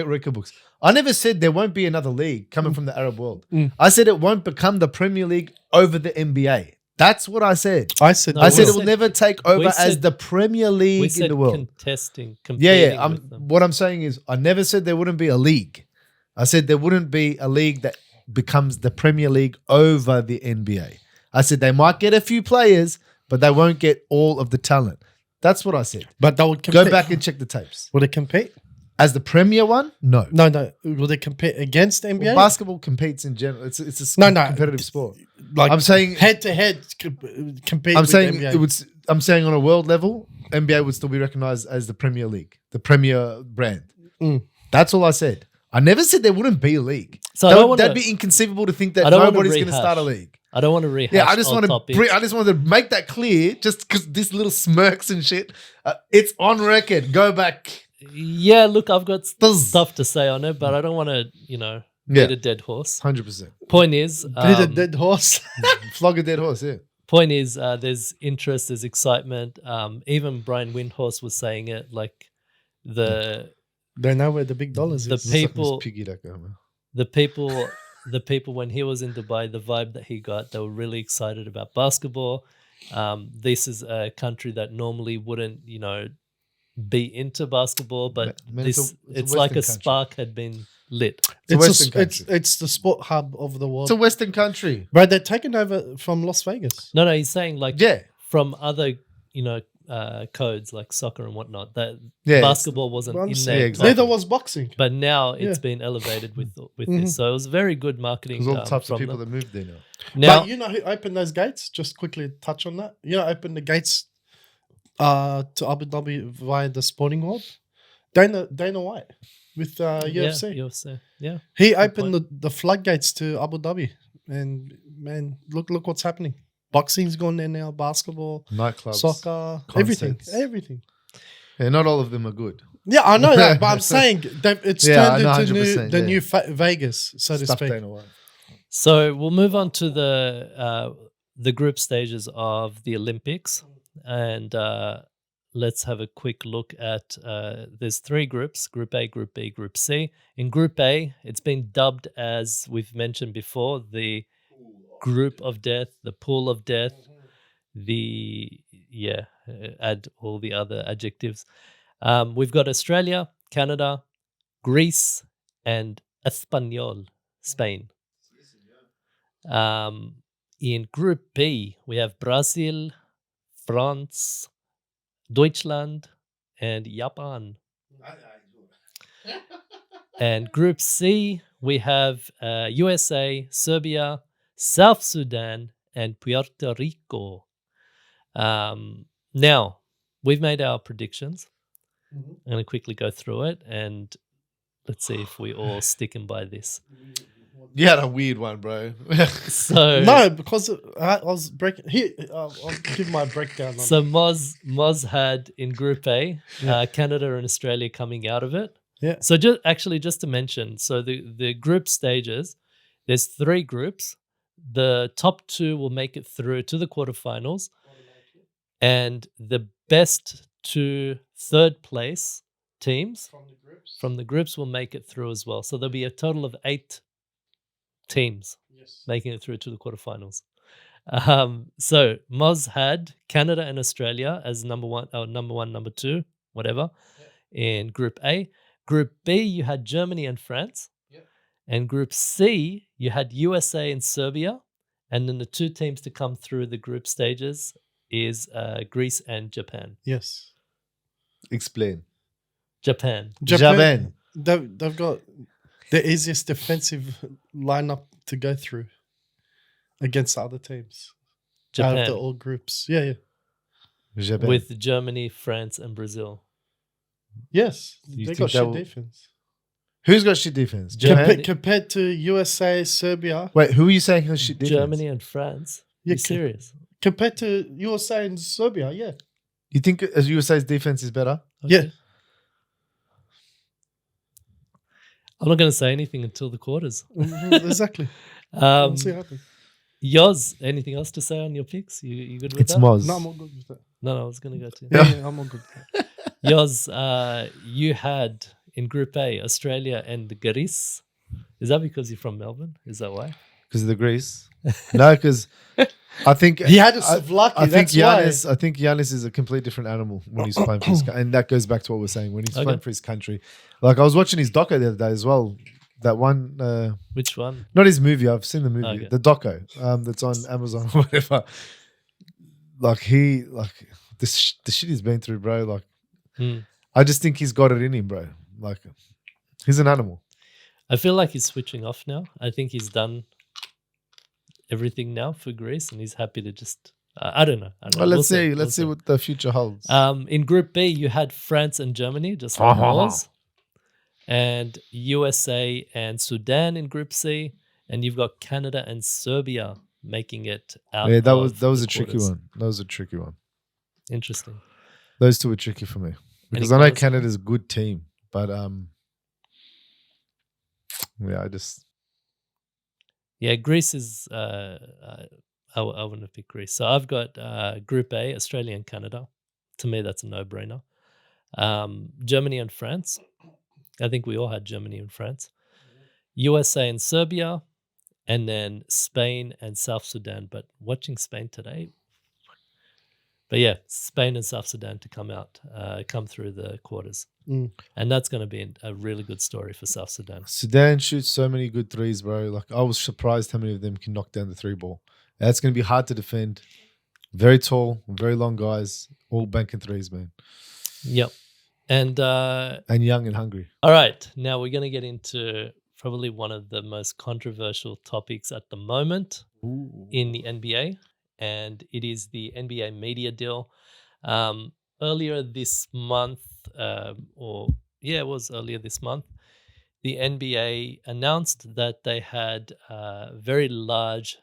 record books. I never said there won't be another league coming from the Arab world. Mm. I said it won't become the Premier League over the NBA. That's what I said. I said. No, I we said it said- will never take over as said- the Premier we League in said the world. competing Yeah. with them. What I'm saying is, I never said there wouldn't be a league. I said there wouldn't be a league that becomes the Premier League over the NBA. I said they might get a few players, but they won't get all of the talent. That's what I said. But they would compete. Go back and check the tapes. Would they compete? As the Premier one, no. No. Would they compete against the NBA? Well, basketball competes in general. It's a No. competitive sport. Like I'm saying head to head compete. I'm with saying the NBA. it would. I'm saying on a world level, NBA would still be recognized as the Premier League, the Premier brand. Mm. That's all I said. I never said there wouldn't be a league. So I don't wanna- That'd be inconceivable to think that I don't wanna nobody's going to rehash. start a league. I don't want to rehash. Yeah, I just old want to. topics. I just wanted to make that clear, just because this little smirks and shit. It's on record. Go back. Yeah, look, I've got Buzz. stuff to say on it, but I don't want to, you know, Yeah. beat a dead horse. 100%. Point is, Beat a dead horse. Flog a dead horse. Yeah. there's interest, there's excitement. Even Brian Windhorse was saying it, like the They know where the big dollars The is. people- Miss Piggy like that, man. the people when he was in Dubai, the vibe that he got, they were really excited about basketball. This is a country that normally wouldn't, you know, be into basketball, but Man, it's a like a Western country. spark had been lit. It's a Western country. It's the sport hub of the world. It's a Western country. Bro, they're taking over from Las Vegas. No, he's saying like Yeah. from other, you know, codes like soccer and whatnot, that Yeah. basketball wasn't Well, I'm in saying- there. exactly. Neither was boxing. But now it's Yeah. been elevated with Mhm. this. So it was very good marketing. Because all the types of from people them. that moved there now. Now, But you know who opened those gates? Just quickly touch on that. You know, opened the gates to Abu Dhabi via the sporting world. Dana White with UFC. Yeah, UFC. Yeah. He Good opened the floodgates to Abu Dhabi, and man, look what's happening. Boxing's gone there now. Basketball, Nightclubs. soccer, concerts. everything. Yeah, not all of them are good. Yeah, I know that, but I'm saying that it's Yeah, I turned know into 100%, the yeah. new Vegas, so to Stuff speak. Dana White. So we'll move on to the group stages of the Olympics, and let's have a quick look at. There's three groups: Group A, Group B, Group C. In Group A, it's been dubbed, as we've mentioned before, the group of death, the pool of death, add all the other adjectives. We've got Australia, Canada, Greece, and Espanol, Spain. In Group B, we have Brazil, France, Deutschland, and Japan. And Group C, we have USA, Serbia, South Sudan, and Puerto Rico. Now, we've made our predictions. Mhm. I'm going to quickly go through it, and let's see if we all sticking by this. You had a weird one, bro. So No, because I was breaking. Here, I'll give my breakdown. On So Moz had in Group A, Yeah. Canada and Australia coming out of it. Yeah. So just to mention, so the group stages, there's 3 groups. The top 2 will make it through to the quarterfinals, and the best 2 third place teams from the groups will make it through as well. So there'll be a total of 8 teams Yes. making it through to the quarterfinals. So Moz had Canada and Australia as number 1, number 2, whatever, in Group A. Group B, you had Germany and France. Yep. And Group C, you had USA and Serbia. And then the 2 teams to come through the group stages is Greece and Japan. Yes. Explain. Japan. Japan. They've got the easiest defensive lineup to go through against other teams. Out of Japan. the all groups. Yeah. Japan. With Germany, France, and Brazil. Yes. You They think got that shit will- defense. Who's got shit defense? Japan. Japan. Compared to USA, Serbia. Wait, who are you saying has shit defense? Germany and France. Yeah, You serious? Compared to USA and Serbia, yeah. You think USA's defense is better? Yeah. I'm not going to say anything until the quarters. Exactly. We'll see what happens. Yoz, anything else to say on your picks? You good with It's that? Moz. No, I'm all good with that. No, I was going to go to Yeah, I'm all good with that. Yoz. You had in Group A Australia and Greece. Is that because you're from Melbourne? Is that why? Because of the Greece. No, because I think He had us of lucky. I think That's why. Giannis. I think Giannis is a completely different animal when he's playing for his country, and that goes back to what we're saying when he's Okay. playing for his country. Like I was watching his doco the other day as well. That one, Which one? not his movie. I've seen the movie, Okay. the doco that's on Amazon or whatever. Like the shit he's been through, bro. Like Hmm. I just think he's got it in him, bro. Like he's an animal. I feel like he's switching off now. I think he's done everything now for Greece, and he's happy to just. I don't know. Well, let's see. We'll Let's see what the future holds. In Group B, you had France and Germany, just like ours, and USA and Sudan in Group C, and you've got Canada and Serbia making it out. Yeah, that of was the a tricky quarters. one. That was a tricky one. Interesting. Those two were tricky for me because Any I know comments? Canada's a good team, but yeah, I just Yeah, Greece is. I wouldn't have picked Greece. So I've got Group A, Australia and Canada. To me, that's a no-brainer. Germany and France. I think we all had Germany and France. USA and Serbia, and then Spain and South Sudan. But watching Spain today, but yeah, Spain and South Sudan to come through the quarters, and that's going to be a really good story for South Sudan. Sudan shoots so many good threes, bro. Like I was surprised how many of them can knock down the 3-ball. That's going to be hard to defend. Very tall, very long guys, all banking threes, man, Yep, and and young and hungry. all right, now we're going to get into probably one of the most controversial topics at the moment in the NBA, and it is the NBA media deal. Earlier this month, it was earlier this month, the NBA announced that they had a very large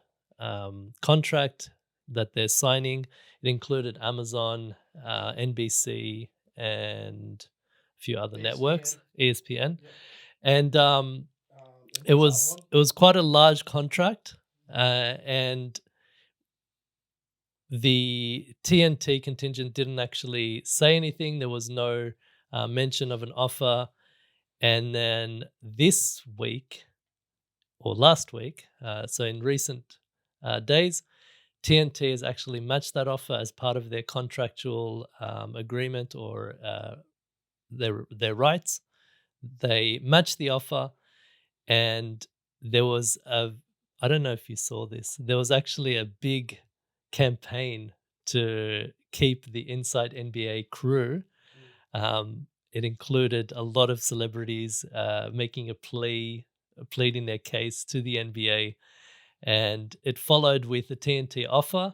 contract that they're signing. It included Amazon, NBC, and a few other networks, ESPN, and it was quite a large contract, and the TNT contingent didn't actually say anything. There was no mention of an offer, and then this week or last week, so in recent days, TNT has actually matched that offer as part of their contractual agreement or their rights. They matched the offer, and there was I don't know if you saw this, there was actually a big campaign to keep the Inside NBA crew It included a lot of celebrities making pleading their case to the NBA, and it followed with a TNT offer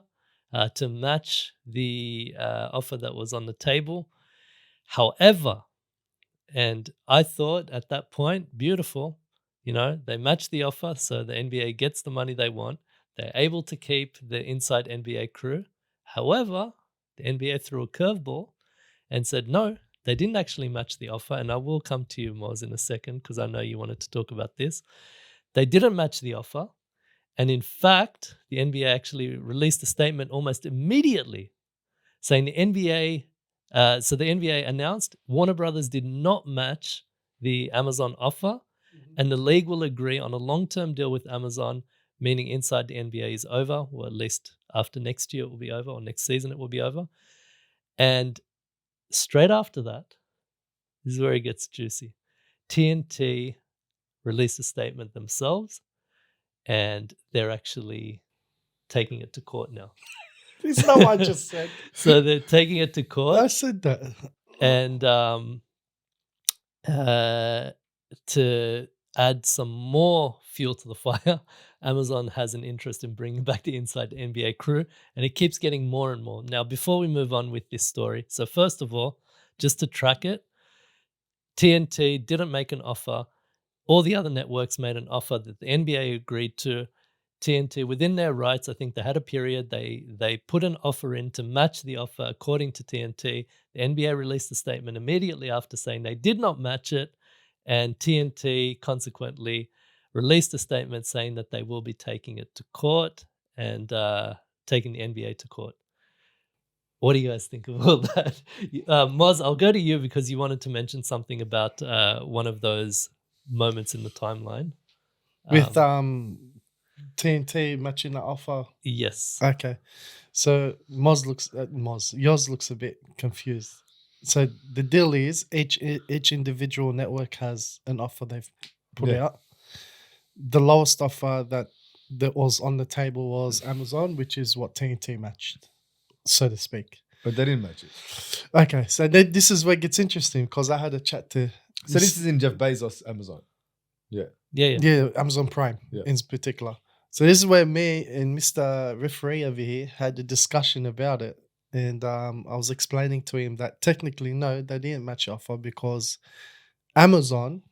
to match the offer that was on the table. However, and I thought at that point, beautiful, they match the offer, so the NBA gets the money they want. They're able to keep the inside NBA crew. However, the NBA threw a curveball and said, no, they didn't actually match the offer. And I will come to you, Moz, in a second, because I know you wanted to talk about this. They didn't match the offer. And in fact, the NBA actually released a statement almost immediately saying the NBA announced Warner Brothers did not match the Amazon offer, and the league will agree on a long-term deal with Amazon, meaning inside the NBA is over, or at least after next year it will be over, or next season it will be over. And straight after that, this is where it gets juicy. TNT released a statement themselves, and they're actually taking it to court now. It's not what I just said. So they're taking it to I court, said that. and to add some more fuel to the fire, Amazon has an interest in bringing back the inside NBA crew, and it keeps getting more and more. Now, before we move on with this story, so first of all, just to track it, TNT didn't make an offer. All the other networks made an offer that the NBA agreed to. TNT, within their rights, I think they had a period, they put an offer in to match the offer according to TNT. The NBA released a statement immediately after saying they did not match it, and TNT consequently released a statement saying that they will be taking it to court and taking the NBA to court. What do you guys think of all that? Moz, I'll go to you because you wanted to mention something about one of those moments in the timeline. With TNT matching the offer. Yes. Okay. So yours looks a bit confused. So the deal is each individual network has an offer they've put out. The lowest offer that was on the table was Amazon, which is what TNT matched, so to speak. But they didn't match it. Okay, so this is where it gets interesting because I had a chat to. So this is in Jeff Bezos' Amazon. Yeah, Amazon Prime in particular. So this is where me and Mr. Referee over here had a discussion about it. And I was explaining to him that technically, no, they didn't match the offer because Amazon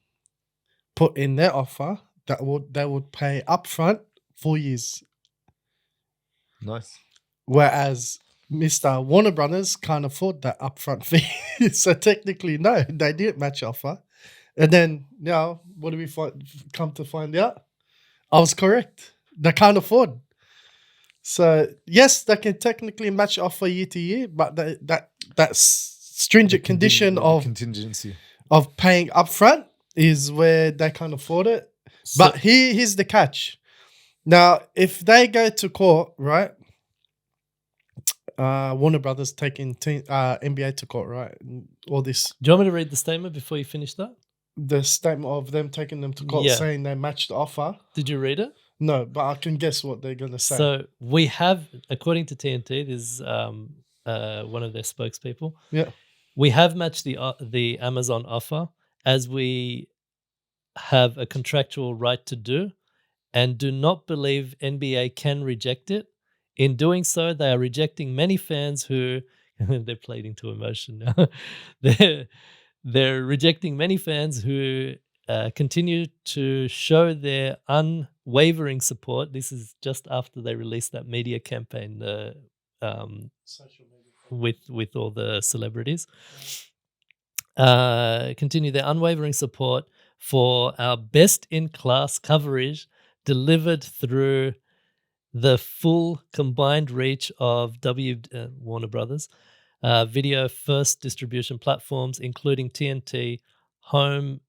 put in their offer that they would pay upfront 4 years. Nice. Whereas Mr. Warner Brothers can't afford that upfront fee. So technically, no, they didn't match the offer. And then now, what do we come to find out? I was correct. They can't afford. So yes, they can technically match offer year to year, but that stringent condition of contingency of paying upfront is where they can't afford it. So, But here's the catch. Now, if they go to court, right? Warner Brothers taking NBA to court, right? All this. do you want me to read the statement before you finish that? The statement of them taking them to court saying they matched the offer. Did you read it? No, but I can guess what they're going to say. So we have, according to TNT, this is one of their spokespeople. Yeah. We have matched the Amazon offer as we have a contractual right to do, and do not believe NBA can reject it. In doing so, they are rejecting many fans who they're pleading to emotion now. They're rejecting many fans who continue to show their unwavering support. This is just after they released that media campaign, Social media. with all the celebrities. Continue their unwavering support for our best-in-class coverage delivered through the full combined reach of Warner Brothers video first distribution platforms, including TNT, home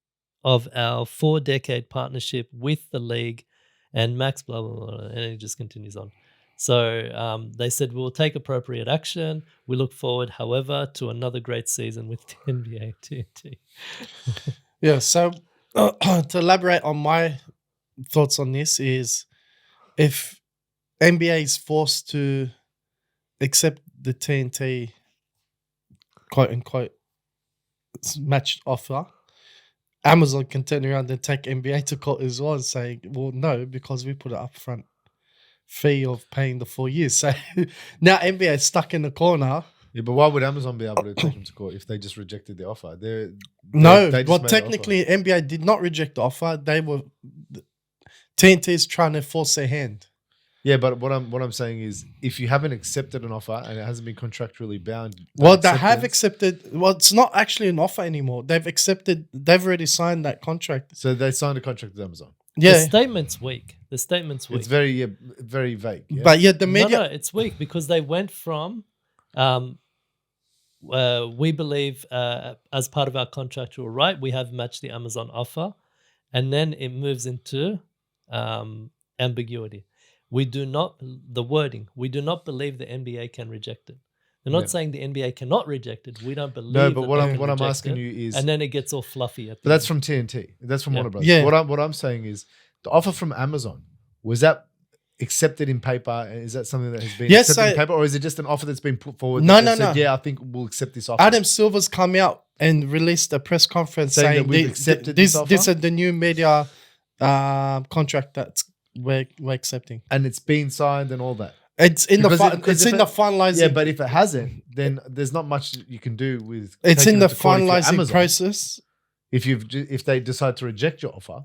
of our 4-decade partnership with the league, and Max, blah, blah, blah, and it just continues on. So they said, we'll take appropriate action. We look forward, however, to another great season with the NBA TNT. Yeah, so to elaborate on my thoughts on this is if NBA is forced to accept the TNT quote unquote matched offer, Amazon can turn around and take NBA to court as well and say, well, no, because we put an upfront fee of paying the 4 years. So now NBA is stuck in the corner. Yeah, but why would Amazon be able to take them to court if they just rejected the offer? They just Well, made the offer. technically, NBA did not reject the offer. TNT is trying to force their hand. Yeah, but what I'm saying is, if you haven't accepted an offer and it hasn't been contractually bound, Well, they have accepted. Well, it's not actually an offer anymore. They've accepted. They've already signed that contract. So they signed a contract with Amazon. Yeah, The statement's weak. It's very vague. Yeah? but the media. No, it's weak because they went from, we believe as part of our contractual right, we have matched the Amazon offer, and then it moves into ambiguity. We do not, the wording, we do not believe the NBA can reject it. They're not saying the NBA cannot reject it. We don't believe. No, but that what they can I'm reject asking it. you is, And then it gets all fluffy. but that's from TNT. That's from Warner Brothers. Yeah. What I'm saying is, the offer from Amazon, was that accepted in paper? Is that something that has been accepted in paper, or is it just an offer that's been put forward? No, that no, they said, no. Yeah, I think we'll accept this offer. Adam Silver's come out and released a press conference Saying saying that we've accepted this offer? This is the new media contract that we're accepting. And it's been signed and all that. It's in Because the finalizing. Yeah, but if it hasn't, then there's not much you can do with. It's taking in the it to court if you're finalizing Amazon. process. If they decide to reject your offer,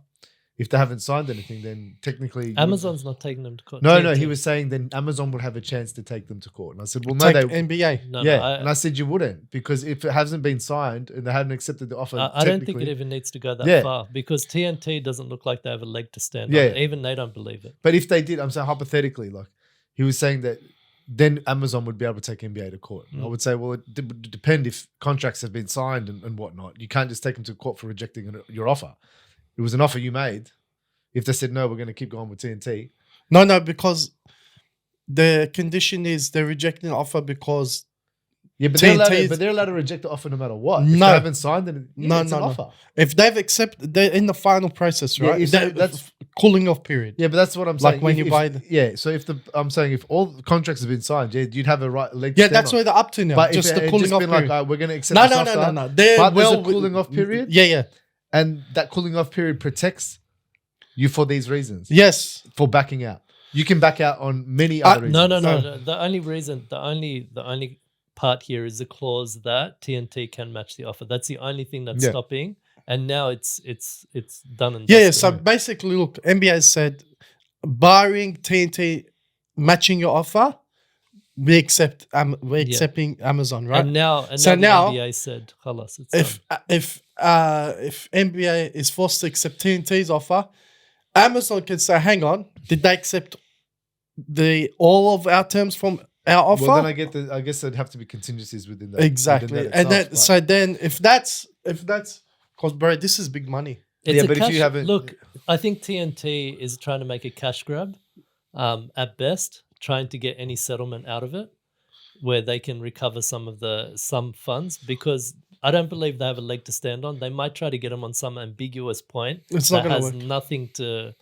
if they haven't signed anything, then technically Amazon's not taking them to court. No, TNT. he was saying then Amazon would have a chance to take them to court, and I said, well, no, Take they. NBA. No, Yeah, no, and I said you wouldn't, because if it hasn't been signed and they hadn't accepted the offer, I don't think it technically- even needs to go that Yeah. far because TNT doesn't look like they have a leg to stand Yeah. on. Even they don't believe it. But if they did, I'm saying hypothetically, like he was saying that then Amazon would be able to take NBA to court. I would say, well, it would depend if contracts have been signed and whatnot. You can't just take them to court for rejecting your offer. It was an offer you made. If they said, no, we're going to keep going with TNT. No, because the condition is they're rejecting the offer because Yeah, but TNT they're allowed to reject the offer no matter what. If No. they haven't signed it, No, it's an no. offer. if they've accepted, they're in the final process, Yeah, right? if that's cooling off period. Yeah, but that's what I'm Like saying. when you buy so I'm saying if all the contracts have been signed, yeah, you'd have a leg. Yeah, to that's stand where they're up to now. But Just if the it cooling just off been period. like, we're going to accept No, this no, offer, no. They're but there's a well cooling off period, Yeah. and that cooling off period protects you for these reasons, Yes. for backing out. You can back out on many other reasons. No. No. The only reason, the only part here is the clause that TNT can match the offer. That's the only thing that's Yeah. stopping. And now it's done and Yeah. dusted. So basically, look, NBA said, barring TNT matching your offer, we're accepting Amazon, right? And now So the now- NBA said, "Khalas, it's if NBA is forced to accept TNT's offer, Amazon can say, "Hang on, did they accept all of our terms from our offer?" Well, then I guess there'd have to be contingencies within that. Exactly, within that and then itself, then if that's because bro, this is big money. It's Yeah, a but if cash, you haven't- look, I think TNT is trying to make a cash grab, at best, trying to get any settlement out of it, where they can recover some funds, because I don't believe they have a leg to stand on. They might try to get them on some ambiguous point It's not that gonna has work. nothing to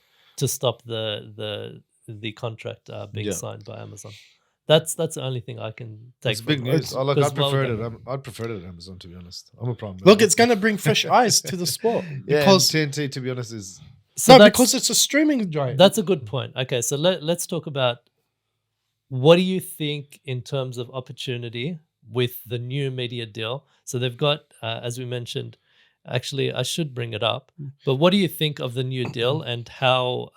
stop the contract being Yeah. signed by Amazon. That's the only thing I can take. It's big from news. it. I'd Because prefer well it. done. I'd prefer it at Amazon, to be honest. I'm a Prime. Look, it's going to bring fresh eyes to the sport because TNT, to be honest, is So that's- because it's a streaming giant. That's a good point. Okay, so let's talk about what do you think in terms of opportunity with the new media deal? So they've got, as we mentioned, actually, I should bring it up, but what do you think of the new deal, and how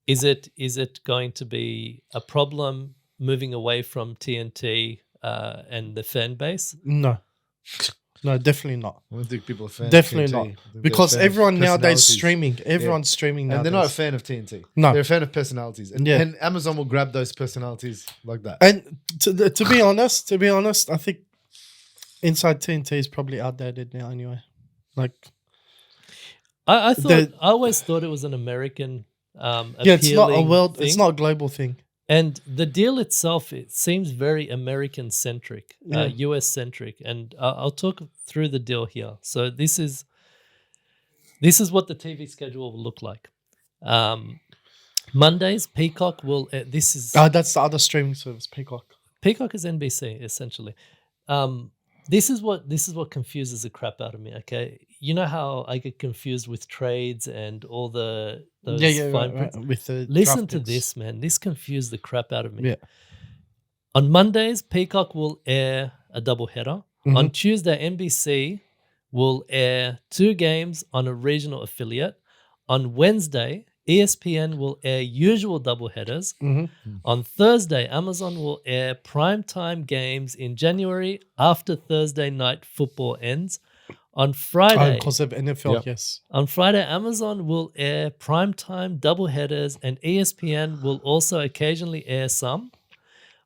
is it going to be a problem moving away from TNT and the fan base? No, definitely not. I don't think people are fans. Definitely of TNT. not. I think they're Because a fan of everyone nowadays personalities. streaming. Everyone's streaming nowadays. And they're not a fan of TNT. No. They're a fan of personalities. And, Yeah. and Amazon will grab those personalities like that. And to be honest, I think Inside TNT is probably outdated now anyway. Like, I thought The- I always thought it was an American yeah, it's not a appealing world, thing. it's not a global thing. And the deal itself, it seems very American centric, Yeah. US centric. And I'll talk through the deal here. So this is what the TV schedule will look like. Mondays, Peacock will. This is That's the other streaming service, Peacock. Peacock is NBC essentially. This is what confuses the crap out of me. Okay, you know how I get confused with trades and all those fine prints? With the Listen draft to picks. this, man. This confused the crap out of me. Yeah. On Mondays, Peacock will air a doubleheader. Mhm. On Tuesday, NBC will air 2 games on a regional affiliate. On Wednesday, ESPN will air usual doubleheaders. Mhm. On Thursday, Amazon will air primetime games in January after Thursday night football ends. On Friday, Because of NFL, Yep. yes. on Friday, Amazon will air primetime doubleheaders, and ESPN will also occasionally air some.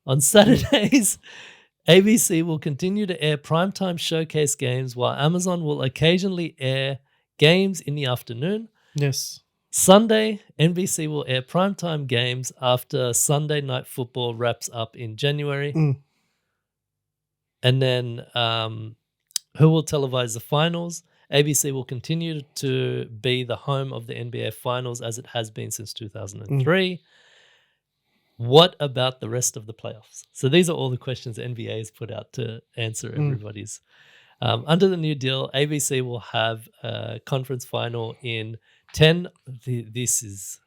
On Saturdays, ABC will continue to air primetime showcase games, while Amazon will occasionally air games in the afternoon. Yes. Sunday, NBC will air primetime games after Sunday Night Football wraps up in January. Mm. And then who will televise the finals? ABC will continue to be the home of the NBA finals as it has been since 2003. What about the rest of the playoffs? So these are all the questions the NBA has put out to answer everybody's. Under the new deal, ABC will have a conference final in 10. This is...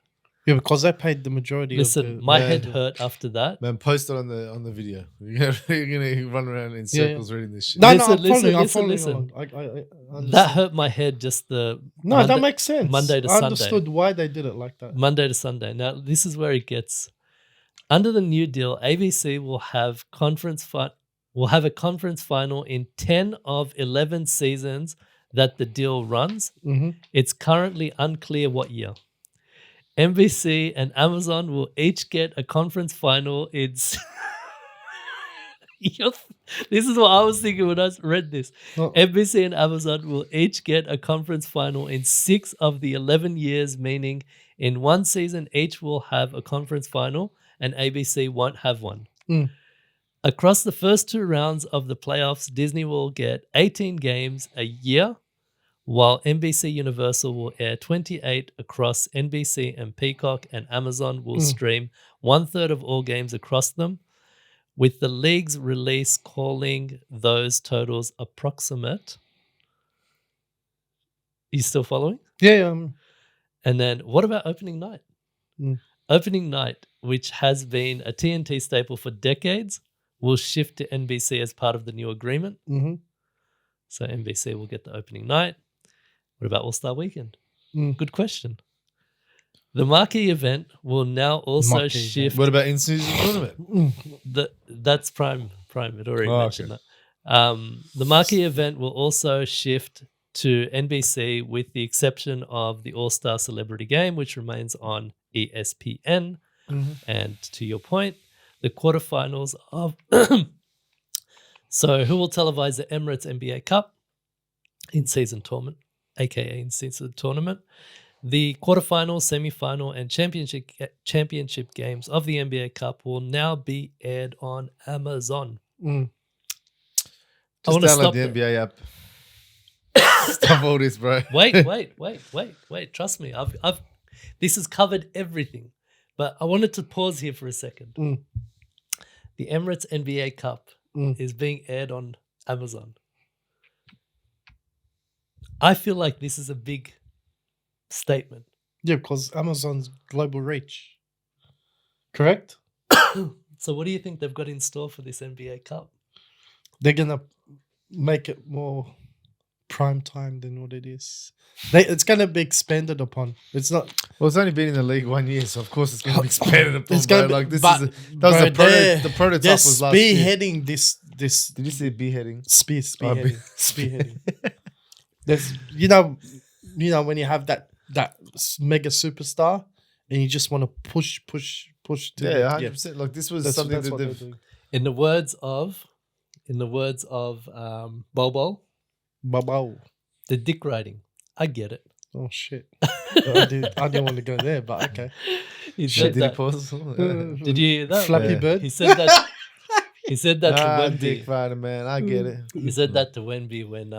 Yeah, because they paid the majority Listen, of the... my head hurt after that. Man, post it on the video. You're gonna run around in circles reading this shit. No, Listen, I'm following. I'm listen, following listen. along. I That understand. hurt my head just the... No, that makes sense. Monday to I Sunday. understood why they did it like that. Monday to Sunday. Now, this is where it gets... Under the new deal, ABC will have a conference final in 10 of 11 seasons that the deal runs. Mm-hmm. It's currently unclear what year. NBC and Amazon will each get a conference final in... This is what I was thinking when I read this. Oh. NBC and Amazon will each get a conference final in 6 of the 11 years, meaning in one season each will have a conference final and ABC won't have one. Mm. Across the first 2 rounds of the playoffs, Disney will get 18 games a year, while NBC Universal will air 28 across NBC and Peacock, and Amazon will stream 1/3 of all games across them, with the league's release calling those totals approximate. You still following? Yeah. And then what about opening night? Mm. Opening night, which has been a TNT staple for decades, will shift to NBC as part of the new agreement. Mm-hmm. So NBC will get the opening night. What about All-Star Weekend? Mm. Good question. The marquee event will now also Marquee shift. What about in-season tournament? That's Prime. It already Oh, mentioned okay. that. The marquee event will also shift to NBC with the exception of the All-Star Celebrity Game, which remains on ESPN. Mm-hmm. And to your point, the quarterfinals of... So who will televise the Emirates NBA Cup in-season tournament, aka in-season tournament? The quarterfinal, semi-final, and championship games of the NBA Cup will now be aired on Amazon. Mm. I Just wanna download stop the there. NBA app. Stop all this, bro. Wait. Trust me. I've this has covered everything. But I wanted to pause here for a second. Mm. The Emirates NBA Cup Mm. is being aired on Amazon. I feel like this is a big statement. Yeah, because Amazon's global reach. Correct? So what do you think they've got in store for this NBA Cup? They're going to make it more prime time than what it is. It's going to be expanded upon. It's not... Well, it's only been in the league 1 year, so of course it's going to be expanded upon. It's gonna bro. be- Like this but- is that was bro, the prototype They're was last year. spearheading this Did you say beheading? spearheading. Spearheading. There's when you have that mega superstar and you just want to push to Yeah, 100%. Like this was something that's that what they're they've. doing. In the words of Bobo, Babao. the dick riding. I get it. Oh shit. I didn't want to go there, but okay. He Shit, said did he that. pause? Did you hear that? Flappy Yeah. Bird? He said that. He said that to Dick Wemby. Rider, man. I get it. He said that to Wemby when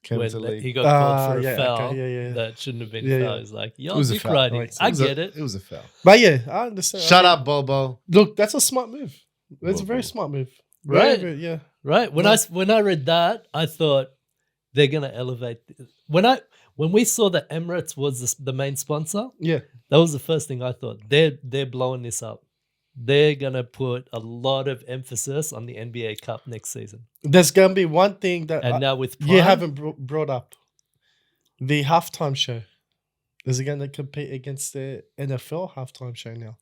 Came when to league. he got called for a yeah, foul okay, yeah. that shouldn't have been Yeah, a foul. yeah. He's like, It yo, was a dick foul. riding. Makes I sense. get it. It was a foul. But yeah, I understand. Shut up, Bobo. Look, that's a smart move. It's a very smart move. Very, Right. very, yeah. right? When I read that, I thought they're gonna elevate. When we saw that Emirates was the main sponsor, Yeah. that was the first thing I thought. They're blowing this up. They're gonna put a lot of emphasis on the NBA Cup next season. There's gonna be one thing that And now with Prime, you haven't brought up. The halftime show. Is it going to compete against the NFL halftime show now?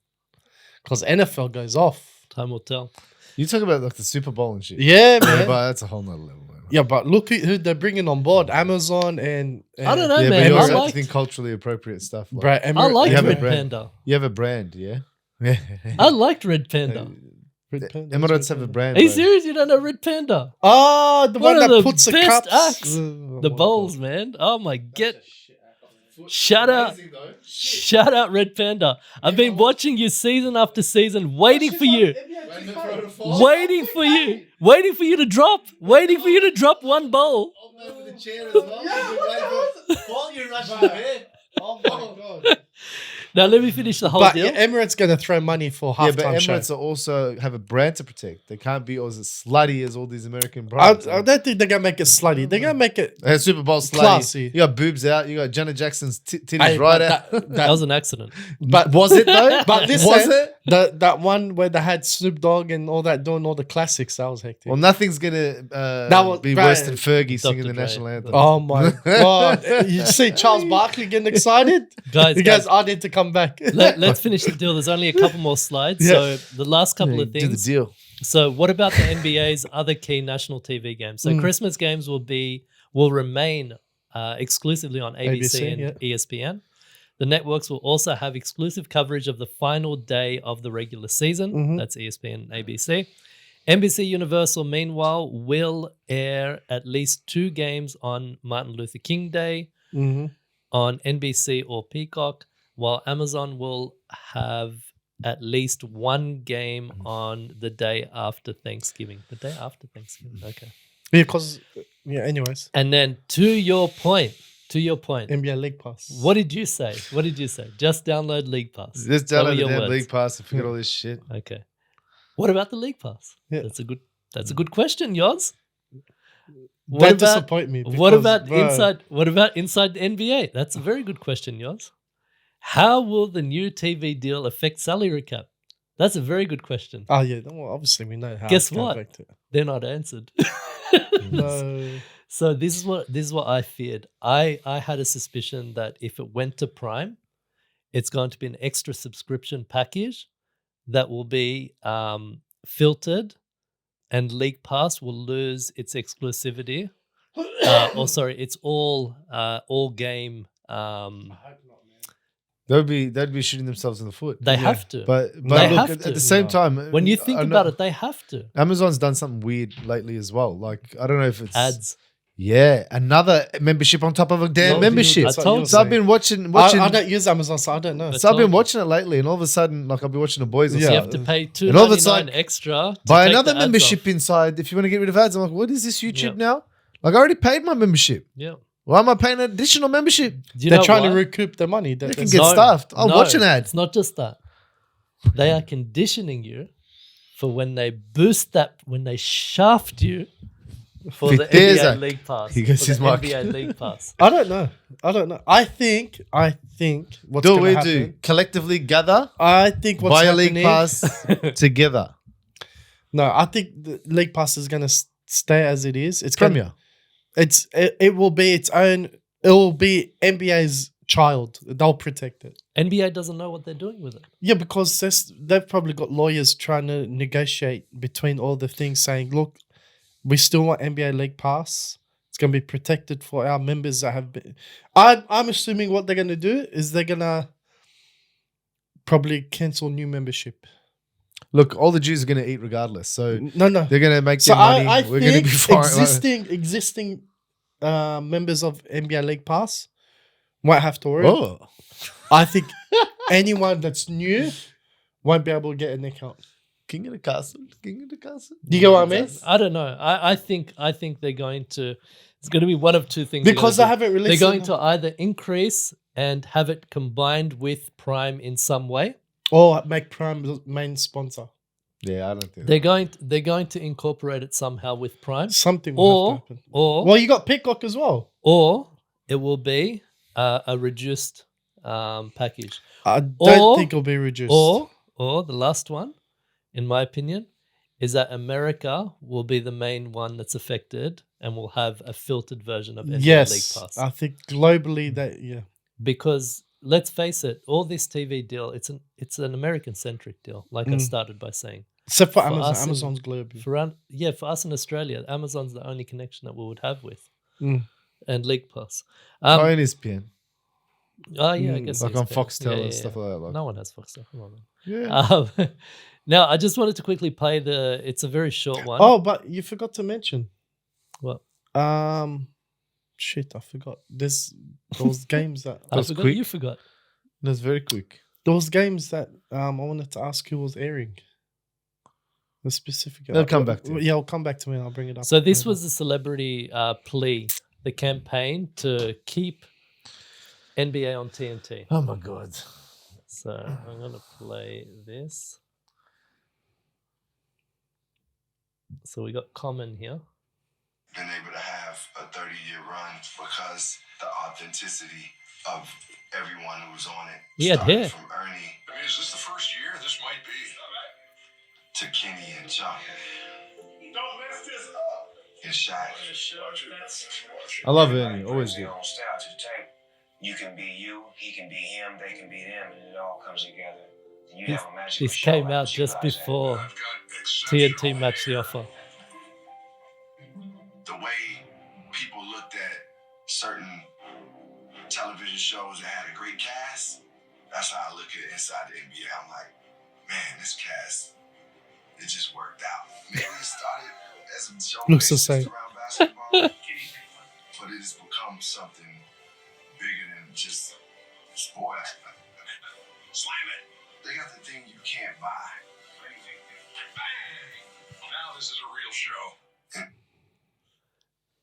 Because NFL goes off. time will tell. You talk about like the Super Bowl and shit. Yeah, man. But that's a whole nother level. Man. Yeah, but look who they're bringing on board. Amazon and I don't know, Yeah, but man. you I also have to liked, think culturally appropriate stuff. Like, Brad, I liked You have a Red brand. Panda. you have a brand, yeah? Yeah. I liked Red Panda. Emirates have a brand. Are you bro. serious? You don't know Red Panda? Oh, the One one of that the puts the best cups. acts. Oh The my bowls, man. Oh my god. Shout out Red Panda. I've been watching you season after season, waiting for you. Waiting for you. Waiting for you to drop. Waiting for you to drop one bowl. Oh my god! Now let me finish the whole But deal. yeah, Emirates gonna throw money for Yeah, but halftime show. Emirates are also have a brand to protect. They can't be as slutty as all these American I brands. don't think they're gonna make it slutty. They're gonna make it. They had Super Bowl slutty. Classy. You got boobs out. You got Janet Jackson's titties Hey, right but out. That was an accident. But Was it though? But listen, was it? that one where they had Snoop Dogg and all that doing all the classics, that was hectic. Well, nothing's gonna was- be right. worse than Fergie singing Dr. the Dre. national anthem. Oh my god! You see Charles Barkley getting excited? Guys, You guys, I need to come back. let's finish the deal. There's only a couple more slides. Yeah. So the last couple of Do the things. deal. So what about the NBA's other key national TV games? So Christmas games will remain exclusively on ABC and yeah. ESPN. The networks will also have exclusive coverage of the final day of the regular season. That's ESPN and ABC. NBC Universal, meanwhile, will air at least 2 games on Martin Luther King Day on NBC or Peacock, while Amazon will have at least 1 game on the day after Thanksgiving. The day after Thanksgiving, okay. Because anyways, And then to your point, NBA League Pass. what did you say? Just download League Pass. Just What were download the your damn words? League Pass and forget all this shit. Okay. What about the League Pass? Yeah. That's a good question, Yoz. Don't disappoint me. What because, about bro, inside the NBA? That's a very good question, Yoz. How will the new TV deal affect salary cap? That's a very good question. Oh yeah, well, obviously we know how. Guess it's gonna what? affect it. They're not answered. No. So this is what I feared. I had a suspicion that if it went to Prime, it's going to be an extra subscription package that will be filtered, and League Pass will lose its exclusivity. It's all game. They'd be shooting themselves in the foot. They have to. But They look, have at to. the same time, When you think I know- about it, they have to. Amazon's done something weird lately as well. Like I don't know if it's Ads. Yeah, another membership on top of a damn No, membership. I told you. So I've been watching. I don't use Amazon, so I don't know. But- So I've been told you. watching it lately, and all of a sudden, like I'll be watching the boys. Or Yeah. You something. have to pay And all of a $2.99 sudden, extra to buy take another the ads membership off. inside if you want to get rid of ads. I'm like, what is this YouTube Yeah. now? Like I already paid my membership. Yeah. Why am I paying an additional membership? Do you They're know trying why? to recoup the money. They can get stuffed. I'll watch an ad. It's not just that. They are conditioning you for when they boost that, when they shaft you for the There's NBA a- League Pass. he gets for his the mark. NBA League Pass. I don't know. I think what's Do going we to happen. do collectively gather, I think what's buy a happening. league pass together? No, I think the League Pass is going to stay as it is. It's gonna- Premier. It will be its own. It will be NBA's child. They'll protect it. NBA doesn't know what they're doing with it. Yeah, because they've probably got lawyers trying to negotiate between all the things, saying, "Look, we still want NBA League Pass. It's going to be protected for our members that have been." I'm assuming what they're going to do is they're going to probably cancel new membership. Look, all the Jews are going to eat regardless, so No. they're going to make So their money. I We're going to think be fine. existing members of NBA League Pass won't have to worry. Oh, I think anyone that's new won't be able to get an account. king of the castle, king of the castle. Do you get what I mean? I don't know. I think they're going to. It's going to be one of two things. Because they they're gonna do. haven't released. They're going it, to either increase and have it combined with Prime in some way. or make Prime the main sponsor. Yeah, I don't think They're going to incorporate it somehow with Prime, Something will have to happen. Well, you got Peacock as well. or it will be a reduced package. I don't Or- think it'll be reduced. Or the last one, in my opinion, is that America will be the main one that's affected and will have a filtered version of NBA yes, League Pass. I think globally that Because let's face it, all this TV deal, it's an American centric deal, like I started by saying. except for For Amazon. us in- Amazon's global. For us in Australia, Amazon's the only connection that we would have with. Mm. And League Pass. Oh, and ESPN. Oh yeah, I guess Like on ESPN. Foxtel Yeah, and stuff like that. Like, No one has Foxtel. Come on, man. yeah. Now, I just wanted to quickly play it's a very short one. Oh, but you forgot to mention. What? Shit, I forgot. There's those games that I That's forgot quick. you forgot. That's very quick. those games that I wanted to ask who was airing. The specific. They'll come back to you. Yeah, I'll come back to me and I'll bring it up. So this later. was the celebrity plea, the campaign to keep NBA on TNT. Oh my god. So I'm going to play this. So we got Common here. Been able to have a 30-year run because the authenticity of everyone who was on it. He had started hair. From Ernie I mean, is this the first year? This might be. to Kenny and Chuck Don't mess this up. and Shaq. Watch it. I love Ernie. Always do. Their own style to the tape. You can be you, he can be him, they can be them, and it all comes together. And you have a magical This show came like out what you just guys have. before I've got exceptional TNT matched the hair. offer. The way people looked at certain television shows that had a great cast, that's how I look at it inside the NBA. I'm like, man, this cast, it just worked out. Maybe it started as a show Looks the based same. around basketball, but it has become something bigger than just sports. Slam it. They got the thing you can't buy. Bang. Now this is a real show.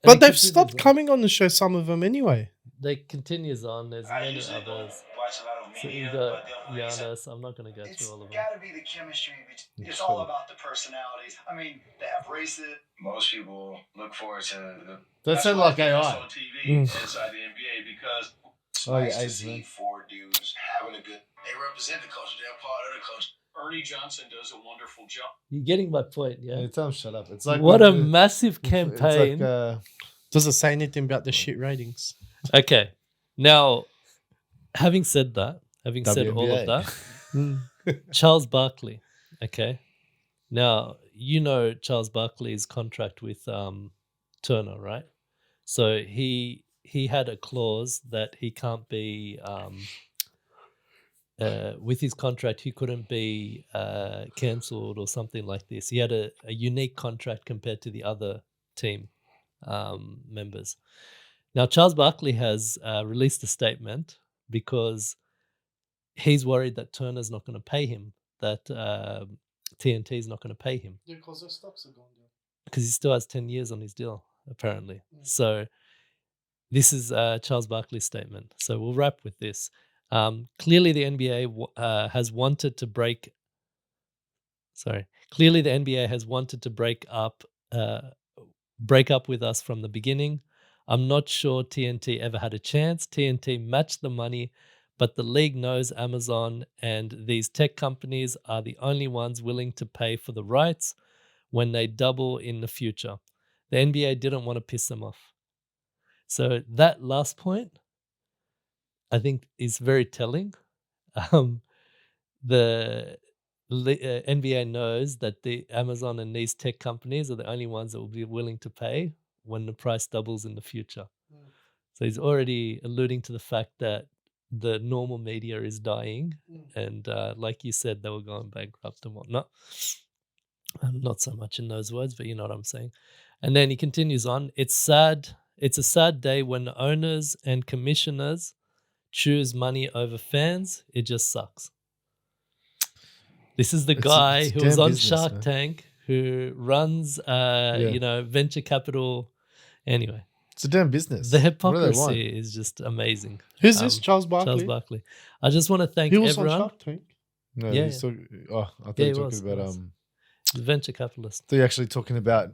And But it they've continues stopped on. coming on the show, some of them anyway. They continues on. There's I many usually don't others. watch a lot of So media, you got but the only reason- Giannis. I'm not going to go It's through all of them. got to be the chemistry. It's Sure. all about the personalities. I mean, they have races. Most people look forward to the That sounds like AI. on TV inside the NBA because It's Oh, yeah, nice to AIDS, see man. 4 dudes having a good. They represent the culture. They're part of the culture. Ernie Johnson does a wonderful job. You're getting my point, yeah? Yeah, tell him shut up. It's like What a with the- massive it's campaign. like, Doesn't say anything about the shit ratings. Okay. Now, having said that, having said all of WNBA. that, Charles Barkley, okay? Now, you know Charles Barkley's contract with Turner, right? So he had a clause that he can't be with his contract, he couldn't be cancelled or something like this. He had a unique contract compared to the other team members. Now, Charles Barkley has released a statement because he's worried that Turner's not going to pay him, that TNT is not going to pay him Yeah, because their stocks are gone down. because he still has 10 years on his deal, apparently. So this is Charles Barkley's statement. So we'll wrap with this. Clearly, the NBA has wanted to break. Clearly, the NBA has wanted to break up with us from the beginning. I'm not sure TNT ever had a chance. TNT matched the money, but the league knows Amazon and these tech companies are the only ones willing to pay for the rights when they double in the future. The NBA didn't want to piss them off. So that last point, I think, is very telling. The NBA knows that the Amazon and these tech companies are the only ones that will be willing to pay when the price doubles in the future. So he's already alluding to the fact that the normal media is dying, and like you said, they were going bankrupt and whatnot. Not so much in those words, but you know what I'm saying. And then he continues on. It's sad. It's a sad day when owners and commissioners choose money over fans. It just sucks. This is the It's a- guy it's who was damn on business, Shark man. Tank, who runs, venture capital. Anyway, It's a damn business. the What do they want? hypocrisy is just amazing. Who's this? Um, Charles Barkley? Charles Barkley. I just want to thank He was on everyone. Shark Tank. No, Yeah, he's talking. Oh, I thought Yeah, you he were was, talking he about was. He's a venture capitalist. So you're actually talking about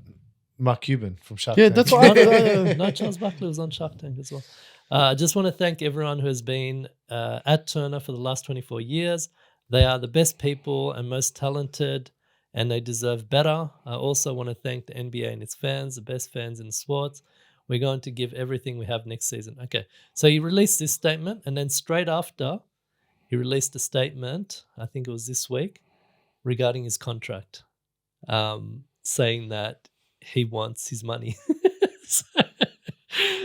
Mark Cuban from Shark Yeah, Tank. that's what No, Charles Barkley was on Shark Tank as well. I just want to thank everyone who has been at Turner for the last 24 years. They are the best people and most talented, and they deserve better. I also want to thank the NBA and its fans, the best fans in sports. We're going to give everything we have next season. Okay, so he released this statement, and then straight after, he released a statement, I think it was this week, regarding his contract, saying that he wants his money.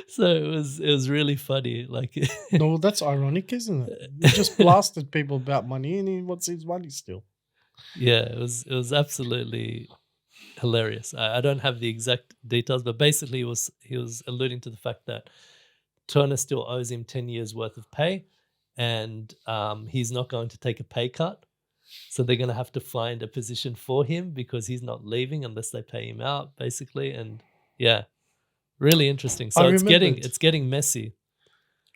so it was really funny. Like, No, that's ironic, isn't it? He just blasted people about money, and he wants his money still. yeah, it was absolutely hilarious. I don't have the exact details, but basically he was alluding to the fact that Turner still owes him 10 years worth of pay, and he's not going to take a pay cut. So they're going to have to find a position for him because he's not leaving unless they pay him out, basically. And yeah, really interesting. So it's getting messy.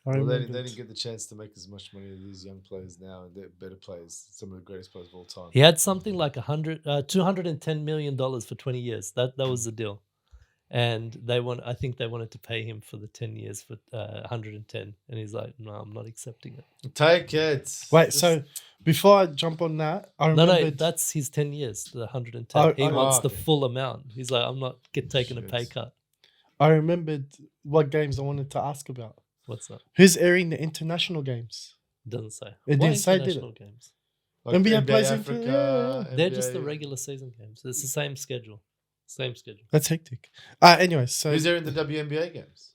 Well, they didn't get the chance to make as much money as these young players now, and they're better players, some of the greatest players of all time. He had something like $210 million for 20 years. That was the deal. And I think they wanted to pay him for the 10 years for 110. And he's like, no, I'm not accepting it. Take it. Wait, so before I jump on that, I No, remember that's his 10 years, the 110. He wants the full amount. He's like, I'm not taking a pay cut. I remembered what games I wanted to ask about. What's that? Who's airing the international games? Doesn't say. It What didn't say, did international it? games? Like NBA plays in Africa. They're just the NBA. regular season games. It's the same schedule. Same schedule. That's hectic. Anyway, so Who's there in the WNBA games?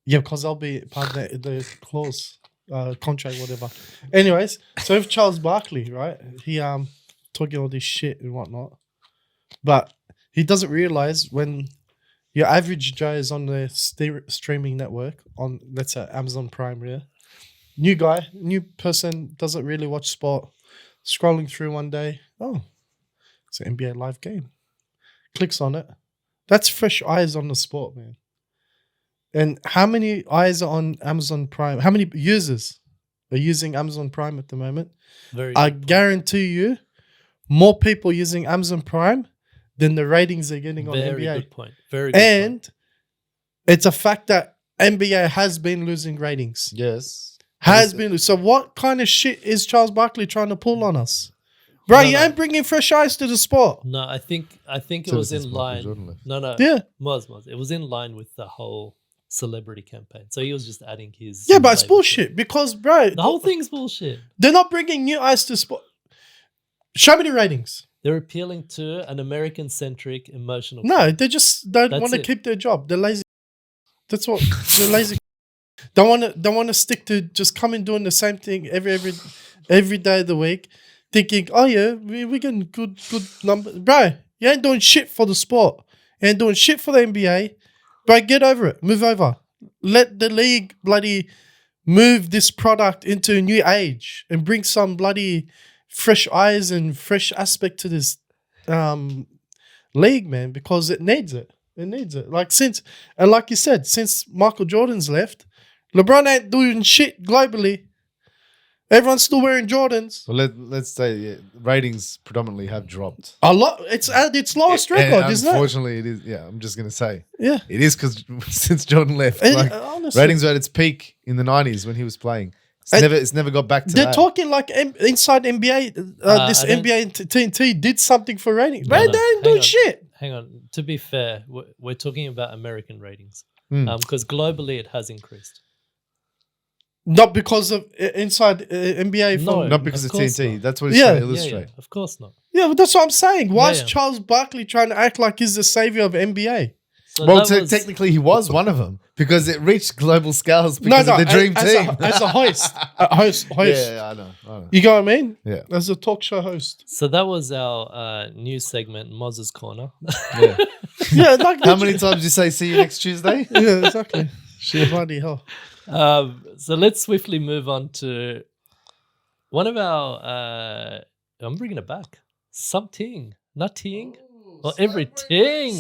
yeah, because I'll be part of the clause, contract, whatever. Anyways, so if Charles Barkley, right, he talking all this shit and whatnot, but he doesn't realize when your average Joe is on the streaming network on, let's say, Amazon Prime, yeah, new person doesn't really watch sport, scrolling through one day, oh, it's an NBA live game. Clicks on it. That's fresh eyes on the sport, man. And how many eyes are on Amazon Prime? How many users are using Amazon Prime at the moment? I guarantee you, more people using Amazon Prime than the ratings they're getting on Very NBA. good point. Very good And point. it's a fact that NBA has been losing ratings. Yes. So what kind of shit is Charles Barkley trying to pull on us? Bro, you ain't bringing fresh eyes to the sport. No, I think it So was since in Michael line. Jordan left. No. Yeah. Was. It was in line with the whole celebrity campaign. So he was just adding his. Yeah, but it's flavor to bullshit it. because, bro, The whole thing's bullshit. they're not bringing new eyes to sport. Show me the ratings. They're appealing to an American-centric, emotional. No, they just don't That's want to it. keep their job. They're lazy. That's what they're lazy. Don't want to stick to just coming doing the same thing every day of the week, thinking, oh yeah, we getting good numbers, bro. You ain't doing shit for the sport. You ain't doing shit for the NBA, bro. Get over it. Move over. Let the league bloody move this product into a new age and bring some bloody fresh eyes and fresh aspect to this league, man, because it needs it. It needs it. Like you said, since Michael Jordan's left, LeBron ain't doing shit globally. Everyone's still wearing Jordans. Well, let's say ratings predominantly have dropped. A lot. It's at its lowest record, isn't it? Unfortunately, it is. Yeah, I'm just gonna say. Yeah. It is because since Jordan left, And, like, honestly, ratings were at its peak in the 90s when he was playing. It's never got back to they're that. talking like inside NBA. This NBA and TNT did something for ratings. No, Man, no, they ain't hang doing on. shit. Hang on. To be fair, we're talking about American ratings Mm. because globally it has increased. Not because of inside NBA. No. Not because Of of course TNT. not. That's what he's Yeah. trying to Yeah, illustrate. of course not. Yeah, but that's what I'm saying. Why is Yeah. Charles Barkley trying to act like he's the savior of NBA? So Well, that was- technically, he was one of them because it reached global scales because of the dream team. As a host. Host. Yeah, I know. You know what I mean? Yeah. As a talk show host. So that was our news segment, Moz's Corner. Yeah. Yeah, like How many times do you say "see you next Tuesday"? Yeah, exactly. Shit, bloody hell. So let's swiftly move on to one of our. I'm bringing it back. Something, nothing, or everything.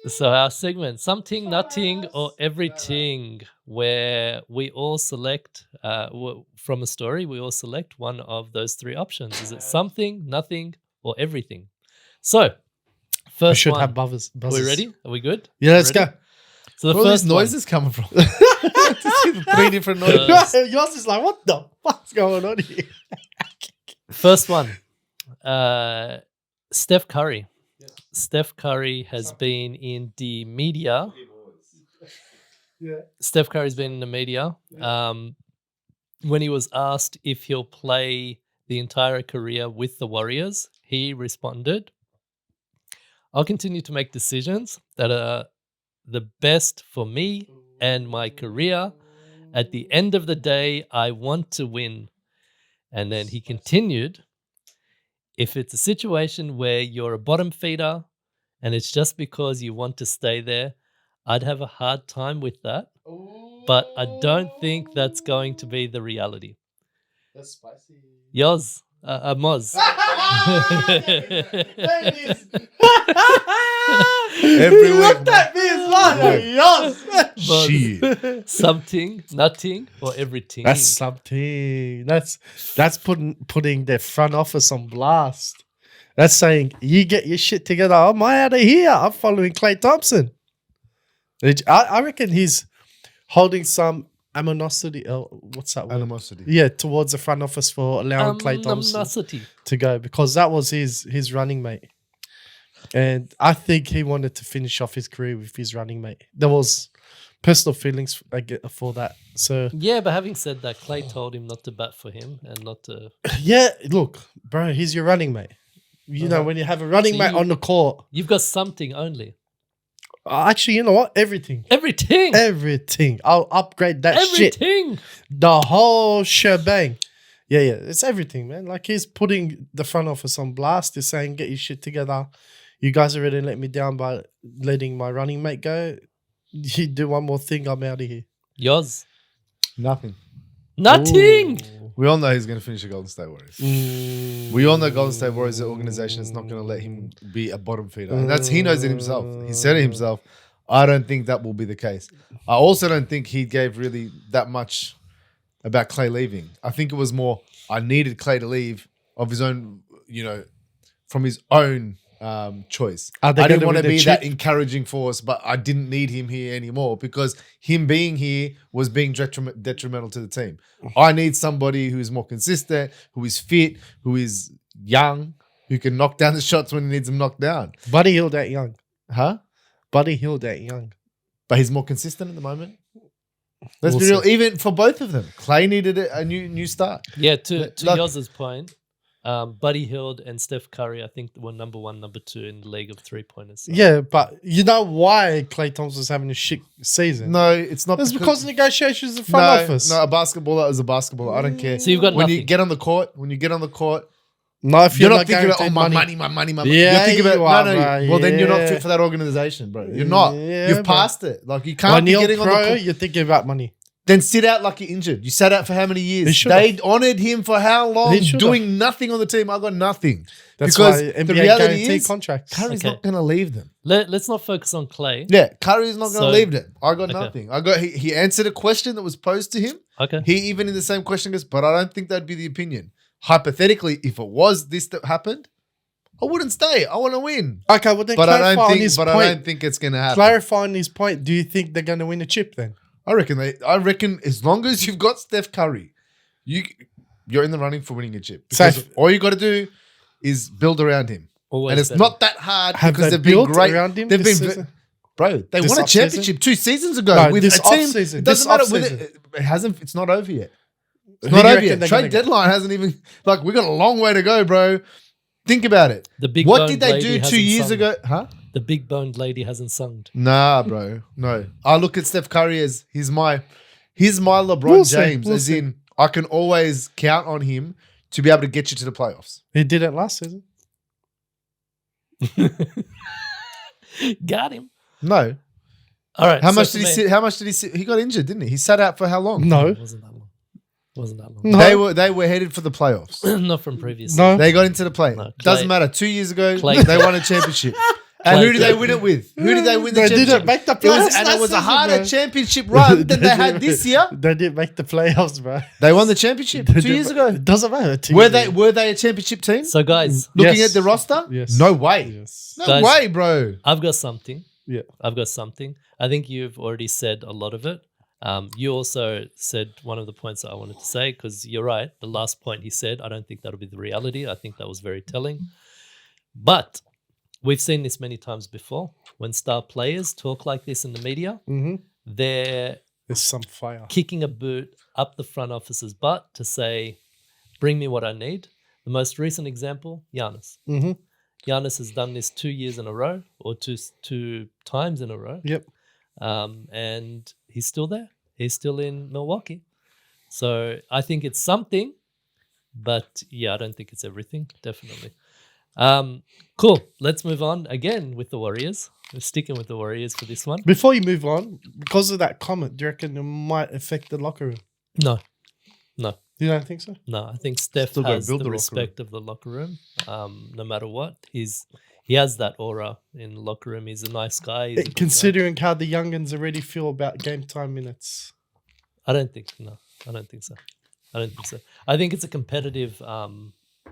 So our segment, something, nothing, or everything, where we all select from a story. We all select one of those three options. Is it something, nothing, or everything? So, We first should one. have buzzers. Are we ready? Are we good? Yeah, let's Ready? go. So the Where are first these one. noises coming from? The three different noises. Yours is like, what the fuck's going on here? First one. Steph Curry. Steph Curry has been in the media. Yeah. Steph Curry's been in the media. When he was asked if he'll play the entire career with the Warriors, he responded, "I'll continue to make decisions that are the best for me and my career. At the end of the day, I want to win." And then he continued, "If it's a situation where you're a bottom feeder and it's just because you want to stay there, I'd have a hard time with that. But I don't think that's going to be the reality." That's spicy. Yoz, Moz. Every week. that means, Moz. Shit. Something, nothing, or everything. That's something. That's putting the front office on blast. That's saying, you get your shit together. I'm out of here. I'm following Klay Thompson. I reckon he's holding some animosity. What's that word? Animosity. Yeah, towards the front office for allowing Klay Thompson Animosity. to go, because that was his running mate. And I think he wanted to finish off his career with his running mate. There was personal feelings for that. So Yeah, but having said that, Clay told him not to bat for him and not to. yeah, look, bro, he's your running mate. You know, when you have a running So mate you- on the court, You've got something only. actually, you know what? Everything. Everything. Everything. I'll upgrade that shit. Everything. The whole shebang. Yeah, it's everything, man. Like, he's putting the front office on blast. He's saying, get your shit together. You guys already let me down by letting my running mate go. You do one more thing, I'm out of here. Yoz. Nothing. Nothing. We all know he's going to finish the Golden State Warriors. Mm. We all know Golden State Warriors, the organization, is not going to let him be a bottom feeder. And he knows it himself. He said it himself. I don't think that will be the case. I also don't think he gave really that much about Clay leaving. I think it was more, I needed Clay to leave of his own, from his own choice. Are they I didn't gonna want to win the be that chip? encouraging force, but I didn't need him here anymore because him being here was being detrimental to the team. I need somebody who is more consistent, who is fit, who is young, who can knock down the shots when he needs them knocked down. Buddy Hield that young. Huh? Buddy Hield that young. But he's more consistent at the moment. Let's We'll be real. see. Even for both of them, Clay needed a new start. Yeah, to Like- Yoz's point, Buddy Hield and Steph Curry, I think, were number 1, number 2 in the league of 3-pointers. So. Yeah, but you know why Klay Thompson's having a shit season? No, it's not. It's because negotiations in front office. No, a basketballer is a basketballer. I don't care. So you've got when you nothing. get on the court, No, if you're you're not thinking about my money. Yeah, you're thinking about you are, bro. Well, then you're not Yeah. fit for that organization, bro. You're not. Yeah, You've bro. passed it. Like you can't When be you're getting on the pro, court. you're thinking about money. Then sit out like you're injured. You sat out for how many He years? should've. They honored him for how long? He should've. Doing nothing on the team. I got nothing. That's because why the NBA reality guarantee is contracts. Curry's Okay. not going to leave them. Let's not focus on Clay. Yeah, Curry's not going to So- leave them. I got Okay. nothing. He answered a question that was posed to him. Okay. He even in the same question goes, but I don't think that'd be the opinion. Hypothetically, if it was this that happened, I wouldn't stay. I want to win. Okay, well then But I clarify don't on think. his But point. I don't think it's going to happen. Clarify on his point. Do you think they're going to win a chip then? I reckon as long as you've got Steph Curry, you're in the running for winning a chip. Because So- all you got to do is build around him. Always And it's better. not that hard Have because they they've been built great. around him They've this been, season? bro. They This won a off-season? championship 2 seasons ago No, with this a team. off-season. It doesn't This matter with off-season. it. It hasn't. It's not over yet. It's Who not do you over reckon yet. they're Trade gonna get? deadline hasn't even. Like we got a long way to go, bro. Think about it. The big What boned did they lady do 2 hasn't years sung. ago? Huh? The big boned lady hasn't sung. Nah, bro. No. I look at Steph Curry as he's my LeBron We'll see, James. we'll as see. in, I can always count on him to be able to get you to the playoffs. He did it last season. Got him. No. All right. How so much for did he me- sit? How much did he sit? He got injured, didn't he? He sat out for how long? No. It wasn't that long. Wasn't that long. No. They were headed for the playoffs. Not from previous. No. They got into the play. No, Clay- Doesn't matter. 2 years ago, Clay- they won a championship. And who Clay did they Thompson. win it with? Who did they win the They championship? didn't make the It was, playoffs. and it was a last season, harder bro. championship run than they had this year. They didn't make the playoffs, bro. They won the championship They 2 didn't years ma- ago. It doesn't matter. Were they a championship team? So, guys, Looking Yes. at the roster? Yes. No way. Yes. No Guys- way, bro. I've got something. Yeah. I've got something. I think you've already said a lot of it. You also said one of the points that I wanted to say, because you're right. The last point he said, I don't think that'll be the reality. I think that was very telling. But we've seen this many times before. When star players talk like this in the media, Mm-hmm. they're There's some fire. kicking a boot up the front office's butt to say, bring me what I need. The most recent example, Giannis. Mm-hmm. Giannis has done this 2 years in a row, or two times in a row. Yep. And he's still there. He's still in Milwaukee. So I think it's something, but yeah, I don't think it's everything. Definitely. Cool. Let's move on again with the Warriors. We're sticking with the Warriors for this one. Before you move on, because of that comment, do you reckon it might affect the locker room? No, You don't think so? no. I think Steph Still gotta has build the the locker respect of the locker room. No matter what, he has that aura in the locker room. He's a nice guy. He's a good guy. Considering how the youngins already feel about game time minutes. I don't think so. I don't think so. I think it's a competitive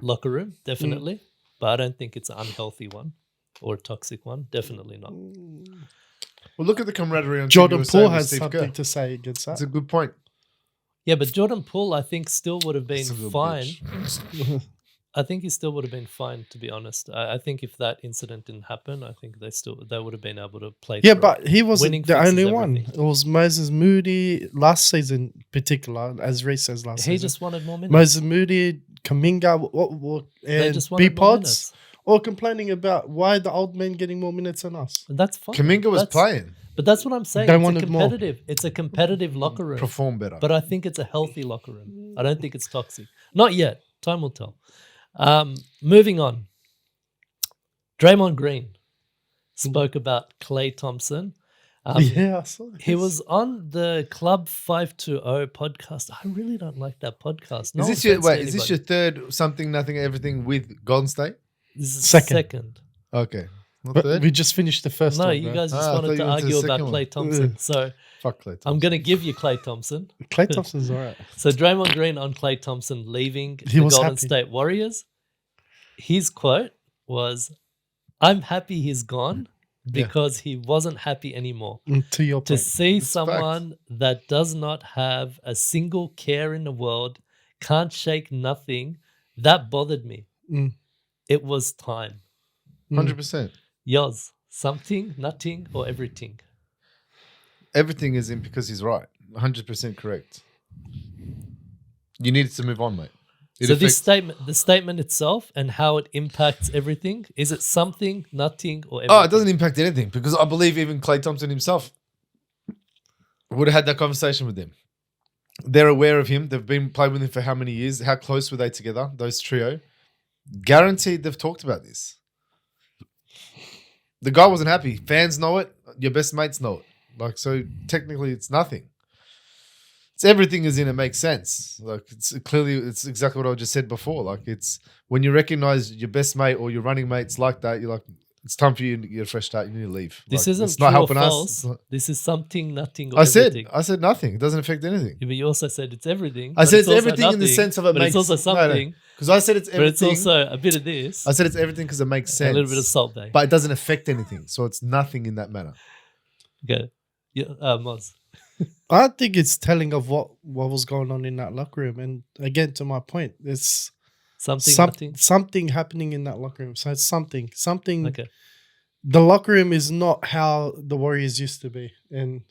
locker room, definitely, but I don't think it's an unhealthy one or a toxic one. Definitely not. Well, look at the camaraderie on Jordan team you were saying Poole with has Steve something Kerr. to say against That's that. a good point. Yeah, but Jordan Poole, I think, still would have been Son of a fine. bitch. I think he still would have been fine, to be honest. I think if that incident didn't happen, I think they would have been able to play. Yeah, through but it. he wasn't Winning the fixes only one. everything. It was Moses Moody last season, particular, as Reece says last He season. just wanted more minutes. Moses Moody, Kaminga, They and just B wanted more Pods, minutes. all complaining about why the old men getting more minutes than us. And that's fine. Kaminga was That's- playing. But that's what I'm saying. They It's a wanted more. competitive. It's a competitive locker room. Perform better. But I think it's a healthy locker room. I don't think it's toxic. Not yet. Time will tell. Moving on. Draymond Green spoke about Klay Thompson. Yeah, I saw He this. was on the Club 520 podcast. I really don't like that podcast. No is this your offense to is this anybody. your third something nothing everything with Golden State? This is Second. second. Okay. Not But third? we just finished the first No, one. you bro. guys just I wanted thought to you went to the argue about second Klay one. Thompson. So Fuck Clay. I'm going to give you Klay Thompson. Klay Thompson's all right. So Draymond Green on Klay Thompson leaving He the was Golden happy. State Warriors. His quote was, "I'm happy he's gone because he wasn't happy anymore. To your To point. see It's someone that does not have a single care in the world, can't shake nothing, that bothered me. Mm. It was time. 100%. Yoz, something, nothing, or everything." Everything is in because he's right. 100% correct. You needed to move on, mate. So this statement, the statement itself and how it impacts everything, is it something, nothing, or everything? Oh, it doesn't impact anything because I believe even Klay Thompson himself would have had that conversation with him. They're aware of him. They've been playing with him for how many years? How close were they together? Those trio. Guaranteed they've talked about this. The guy wasn't happy. Fans know it. Your best mates know it. Like, so technically it's nothing. It's everything is in it makes sense. Like, it's clearly, it's exactly what I just said before. Like, it's when you recognize your best mate or your running mates like that, you're like, it's time for you to get a fresh start. You need to leave. This Like, isn't it's not true helping or us. false. It's not- This is something, nothing, or I said everything. nothing. It doesn't affect anything. Yeah, but you also said it's everything. I but said it's also everything in the nothing, sense of it but makes it's also something. Because I said it's But it's everything. also a bit of this. I said it's everything because it makes sense. A little bit of Salt Bay. But it doesn't affect anything. So it's nothing in that manner. Okay. Yeah, Moz. I think it's telling of what was going on in that locker room. And again, to my point, it's Something, nothing. something happening in that locker room. So it's something. Okay. The locker room is not how the Warriors used to be. And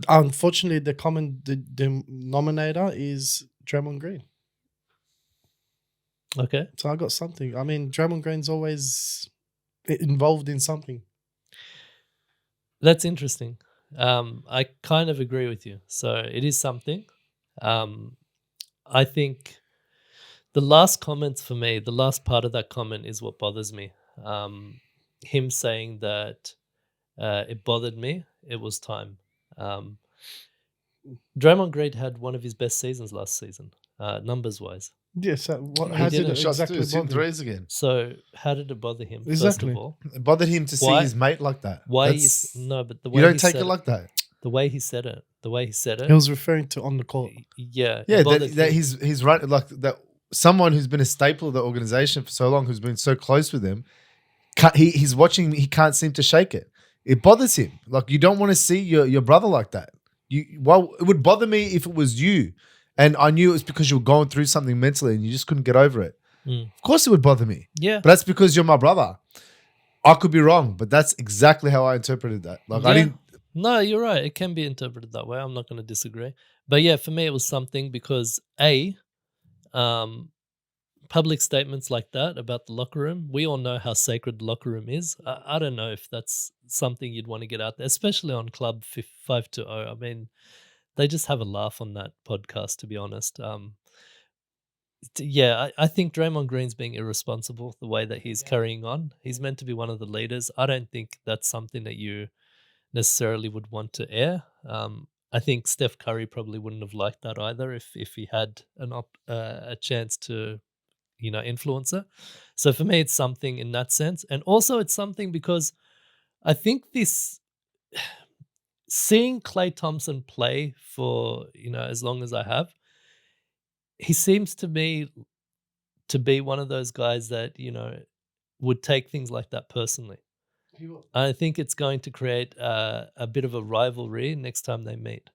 unfortunately, the common denominator is Draymond Green. Okay. So I got something. I mean, Draymond Green's always involved in something. That's interesting. I kind of agree with you. So it is something. I think the last comments for me, the last part of that comment is what bothers me. Him saying that it bothered me. It was time. Draymond Green had one of his best seasons last season, numbers wise. Yes. What? He How did did it. it Shots exactly too. It's in bother you? threes again. So how did it bother him? First Exactly. of all, It bothered him to see Why- his mate like that. why That's- no, but the way you don't he take said it like that. the way he said it, He was referring to on the court. yeah, Yeah, it bothered that him. he's right. Like that, someone who's been a staple of the organization for so long, who's been so close with him, he's watching. He can't seem to shake it. It bothers him. Like you don't want to see your brother like that. Well, it would bother me if it was you, and I knew it was because you were going through something mentally and you just couldn't get over it. Of course, it would bother me. Yeah, But that's because you're my brother. I could be wrong, but that's exactly how I interpreted that. Like I Yeah. didn't. No, you're right. It can be interpreted that way. I'm not going to disagree. But yeah, for me, it was something because public statements like that about the locker room, we all know how sacred the locker room is. I don't know if that's something you'd want to get out there, especially on Club 520. I mean, they just have a laugh on that podcast, to be honest. Yeah, I think Draymond Green's being irresponsible the way that he's carrying on. He's meant to be one of the leaders. I don't think that's something that you necessarily would want to air. I think Steph Curry probably wouldn't have liked that either if he had a chance to, influence her. So for me, it's something in that sense, and also it's something because I think seeing Klay Thompson play for as long as I have, he seems to me to be one of those guys that would take things like that personally. I think it's going to create a bit of a rivalry next time they meet.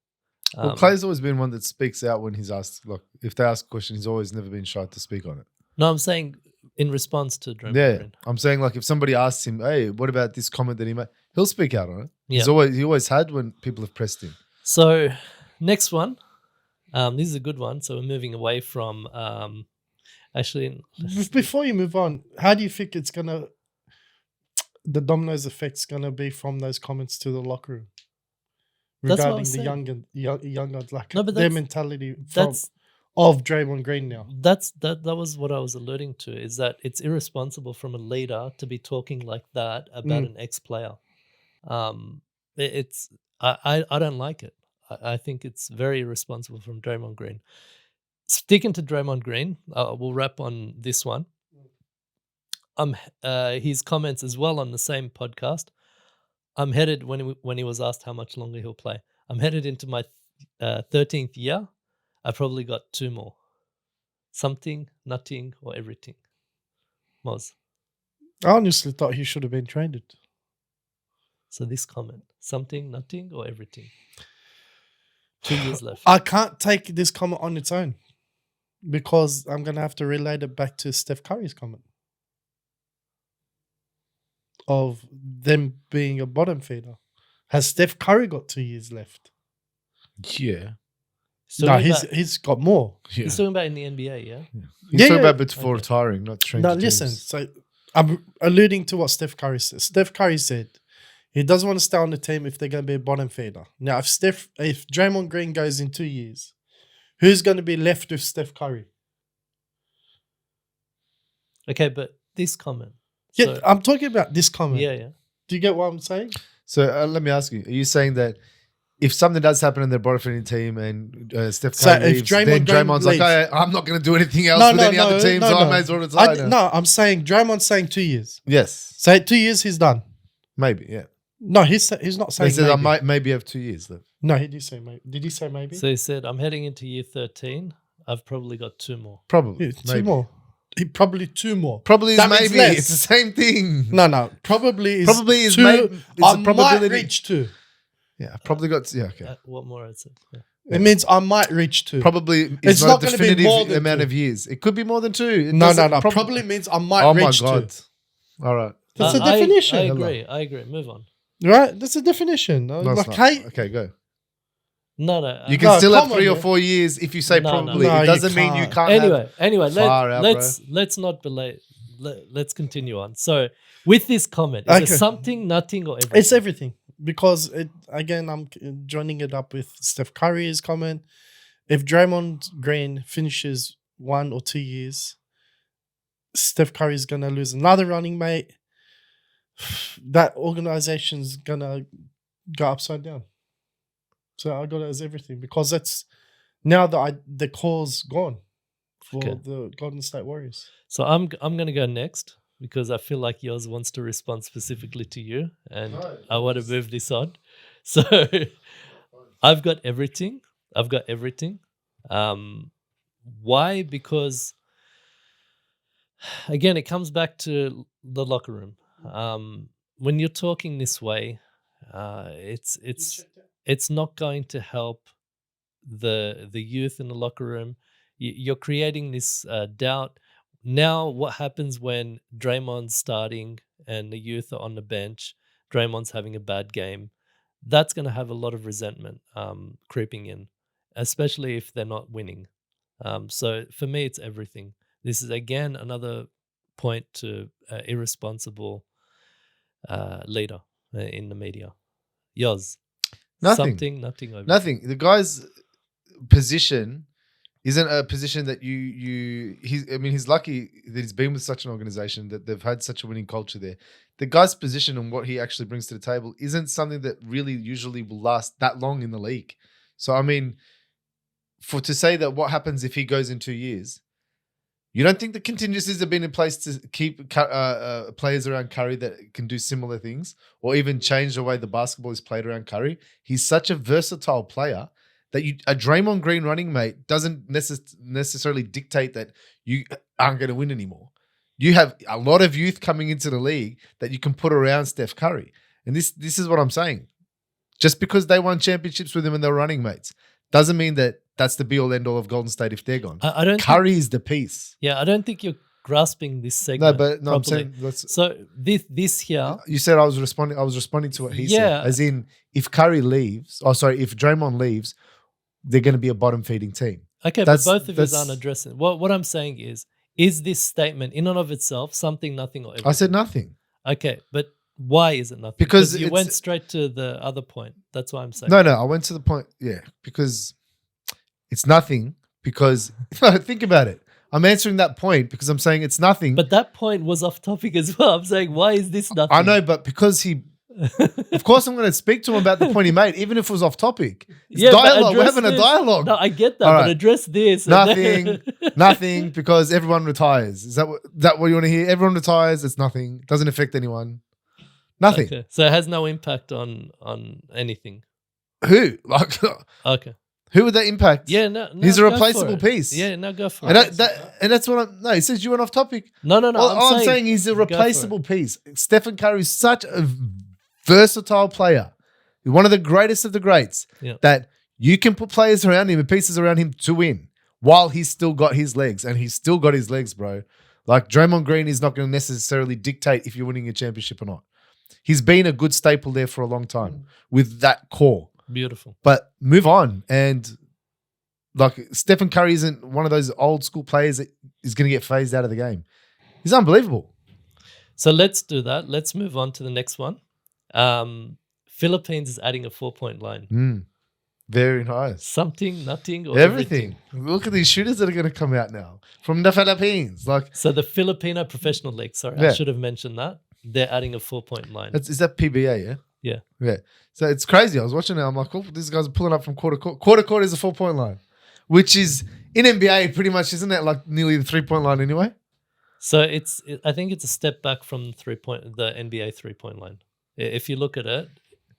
Well, Clay's always been one that speaks out when he's asked. Like, if they ask a question, he's always never been shy to speak on it. No, I'm saying in response to Draymond Yeah, Green. I'm saying like if somebody asks him, "Hey, what about this comment that he made?" He'll speak out on it. Yeah. He always had when people have pressed him. So next one, this is a good one. So we're moving away from actually. Before you move on, how do you think the dominoes effect's gonna be from those comments to the locker room That's what I regarding was the saying. younger, like No, but their that's- mentality That's of Draymond Green now? that was what I was alluding to, is that it's irresponsible from a leader to be talking like that about an ex-player. I don't like it. I think it's very irresponsible from Draymond Green. Sticking to Draymond Green, we'll wrap on this one. His comments as well on the same podcast. I'm headed when he was asked how much longer he'll play. I'm headed into my 13th year. I probably got 2 more. Something, nothing, or everything. Moz. I honestly thought he should have been traded. So this comment, something, nothing, or everything. 2 years left. I can't take this comment on its own because I'm gonna have to relate it back to Steph Curry's comment of them being a bottom feeder. Has Steph Curry got 2 years left? Yeah. No, he's got more. Yeah. He's talking about in the NBA, yeah? He's Yeah, talking yeah. about before retiring, not training. No, listen. So I'm alluding to what Steph Curry said. Steph Curry said he doesn't want to stay on the team if they're going to be a bottom feeder. Now, if Draymond Green goes in 2 years, who's going to be left with Steph Curry? Okay, but this comment. Yeah, So- I'm talking about this comment. yeah. Do you get what I'm saying? So let me ask you: are you saying that if something does happen in their bottom team and Steph So Curry if leaves, Draymond then Green Draymond's like, leaves- I'm not going to do anything else with any other team, so I may as well retire now. No, I'm saying Draymond's saying 2 years. Yes, Say 2 years, he's done. maybe. Yeah, No, he's not they saying said maybe. I might maybe have 2 years left. No, he did say maybe. Did he say maybe? So he said, I'm heading into year 13. I've probably got 2 more. Probably Yeah, maybe. 2 more. Probably 2 more. Probably is That means maybe. less. It's the same thing. No. Probably is Probably is 2. maybe. It's I a probability. might reach 2. Yeah, I probably got. Yeah, okay. What more I'd say? Yeah. It means I might reach 2. Probably It's is not not a gonna be more definitive than amount 2. of years. It could be more than 2. It No. doesn't- Probably means I might Oh my reach 2. god! All right. That's a I definition. agree. Move on. Right? That's a definition. No, it's Like, not. hey, Okay, go. No. You can No, still have come on, 3 or man. 4 years if you say No, probably. no. It No, doesn't you mean you can't. can't. Anyway, Far out, let's not belay. Let's continue on. So with this comment, is Okay. it something, nothing, or everything? it's everything. Because, I'm joining it up with Steph Curry's comment. If Draymond Green finishes 1 or 2 years, Steph Curry's going to lose another running mate. That organization's going to go upside down. So I got it as everything because that's now the call's gone. for Okay. the Golden State Warriors. So I'm going to go next because I feel like yours wants to respond specifically to you, and No, I want to move this on. So I've got everything. Why? Because again, it comes back to the locker room. When you're talking this way, it's not going to help the youth in the locker room. You're creating this doubt. Now, what happens when Draymond's starting and the youth are on the bench? Draymond's having a bad game. That's going to have a lot of resentment creeping in, especially if they're not winning. So for me, it's everything. This is again another point to irresponsible leader in the media. Yours. Nothing. Nothing over. Nothing. The guy's position isn't a position that he's lucky that he's been with such an organization that they've had such a winning culture there. The guy's position and what he actually brings to the table isn't something that really usually will last that long in the league. So, I mean, to say that what happens if he goes in 2 years, you don't think the contingencies have been in place to keep players around Curry that can do similar things or even change the way the basketball is played around Curry? He's such a versatile player that a Draymond Green running mate doesn't necessarily dictate that you aren't going to win anymore. You have a lot of youth coming into the league that you can put around Steph Curry. And this is what I'm saying. Just because they won championships with him and they're running mates doesn't mean that that's the be-all, end-all of Golden State if they're gone. I don't Curry is the piece. Yeah, I don't think you're grasping this segment. I'm properly. saying So this here. You said I was responding to what he said. As in, if Curry leaves, if Draymond leaves, they're going to be a bottom-feeding team. Okay, but both of you aren't addressing. What I'm saying is this statement in and of itself something, nothing, or everything? I said nothing. Okay, but why is it nothing? Because you went straight to the other point. That's why I'm saying. No, I went to the point. Yeah, because it's nothing. Because think about it. I'm answering that point because I'm saying it's nothing. But that point was off topic as well. I'm saying, why is this nothing? I know, but because he... Of course, I'm going to speak to him about the point he made, even if it was off topic. It's dialogue. We're having a dialogue. No, I get that, All right. but address this. Nothing, because everyone retires. Is that what you want to hear? Everyone retires. It's nothing. Doesn't affect anyone. Nothing. Okay. So it has no impact on anything. Who? Okay. Who would that impact? Yeah, no. He's a replaceable piece. Yeah, no, go for and it. That's what I'm... No, he says you went off topic. No. All I'm saying he's a replaceable piece. Stephen Curry is such a versatile player. He's one of the greatest of the greats that you can put players around him and pieces around him to win while he's still got his legs. And he's still got his legs, bro. Like Draymond Green is not going to necessarily dictate if you're winning a championship or not. He's been a good staple there for a long time with that core. Beautiful. But move on. And like Stephen Curry isn't one of those old school players that is going to get phased out of the game. He's unbelievable. So let's do that. Let's move on to the next one. Philippines is adding a 4-point line. Very nice. Something, nothing, or everything. Look at these shooters that are going to come out now from the Philippines. So the Filipino Professional League. Sorry, I should have mentioned that. They're adding a 4-point line. Is that PBA? Yeah. Yeah. So it's crazy. I was watching it. I'm like, oh, these guys are pulling up from quarter court. Quarter court is a 4-point line, which is in NBA pretty much, isn't that like nearly the 3-point line anyway? So I think it's a step back from the NBA 3-point line. If you look at it,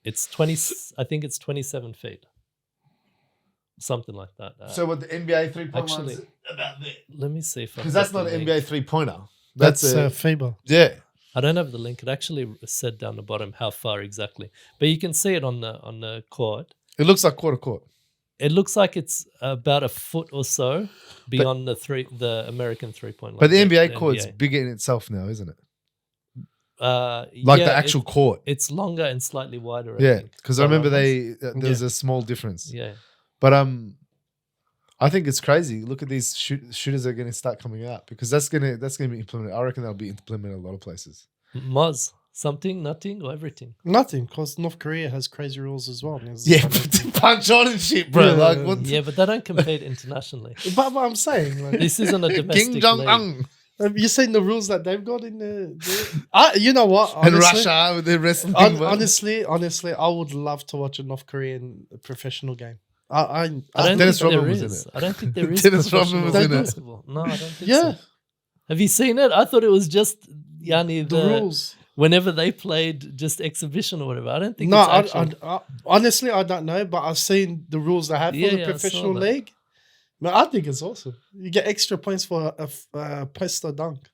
it's 20. I think it's 27 feet, something like that. So what the NBA 3-point line is about there? Let me see if because that's not an NBA 3-pointer. That's a FIBA. Yeah, I don't have the link. It actually said down the bottom how far exactly, but you can see it on the court. It looks like quarter court. It looks like it's about a foot or so beyond the American 3-point line. But the NBA court's bigger in itself now, isn't it? The actual court. It's longer and slightly wider. Yeah, because I remember there's a small difference. Yeah, but I think it's crazy. Look at these shooters that are going to start coming out because that's gonna be implemented. I reckon that'll be implemented in a lot of places. Moz, something, nothing, or everything? Nothing, because North Korea has crazy rules as well. Punch on and shit, bro. Yeah, but they don't compete internationally. But what I'm saying, like, this isn't a domestic Kim Jong-un. Have you seen the rules that they've got in you know what? Honestly, and Russia with the wrestling thing. Honestly, I would love to watch a North Korean professional game. I don't Dennis think there Rodman was in is. it. I don't think there is Dennis Rodman professional was in it. basketball. No, I don't think Yeah, so. Have you seen it? I thought it was just Yanni the rules. whenever they played just exhibition or whatever. I don't think No, it's actually. honestly, I don't know, but I've seen the rules they have for Yeah, the yeah, I saw professional that. league. Man, I think it's awesome. You get extra points for a post or dunk.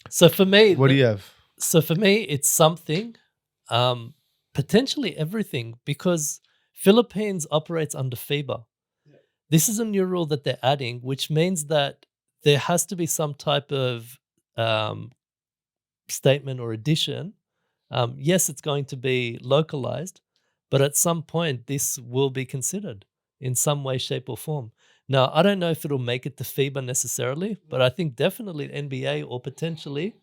So for me, What do you have? So for me, it's something, potentially everything, because Philippines operates under FIBA. This is a new rule that they're adding, which means that there has to be some type of statement or addition. Yes, it's going to be localized, but at some point, this will be considered in some way, shape, or form. Now, I don't know if it'll make it to FIBA necessarily, but I think definitely NBA or potentially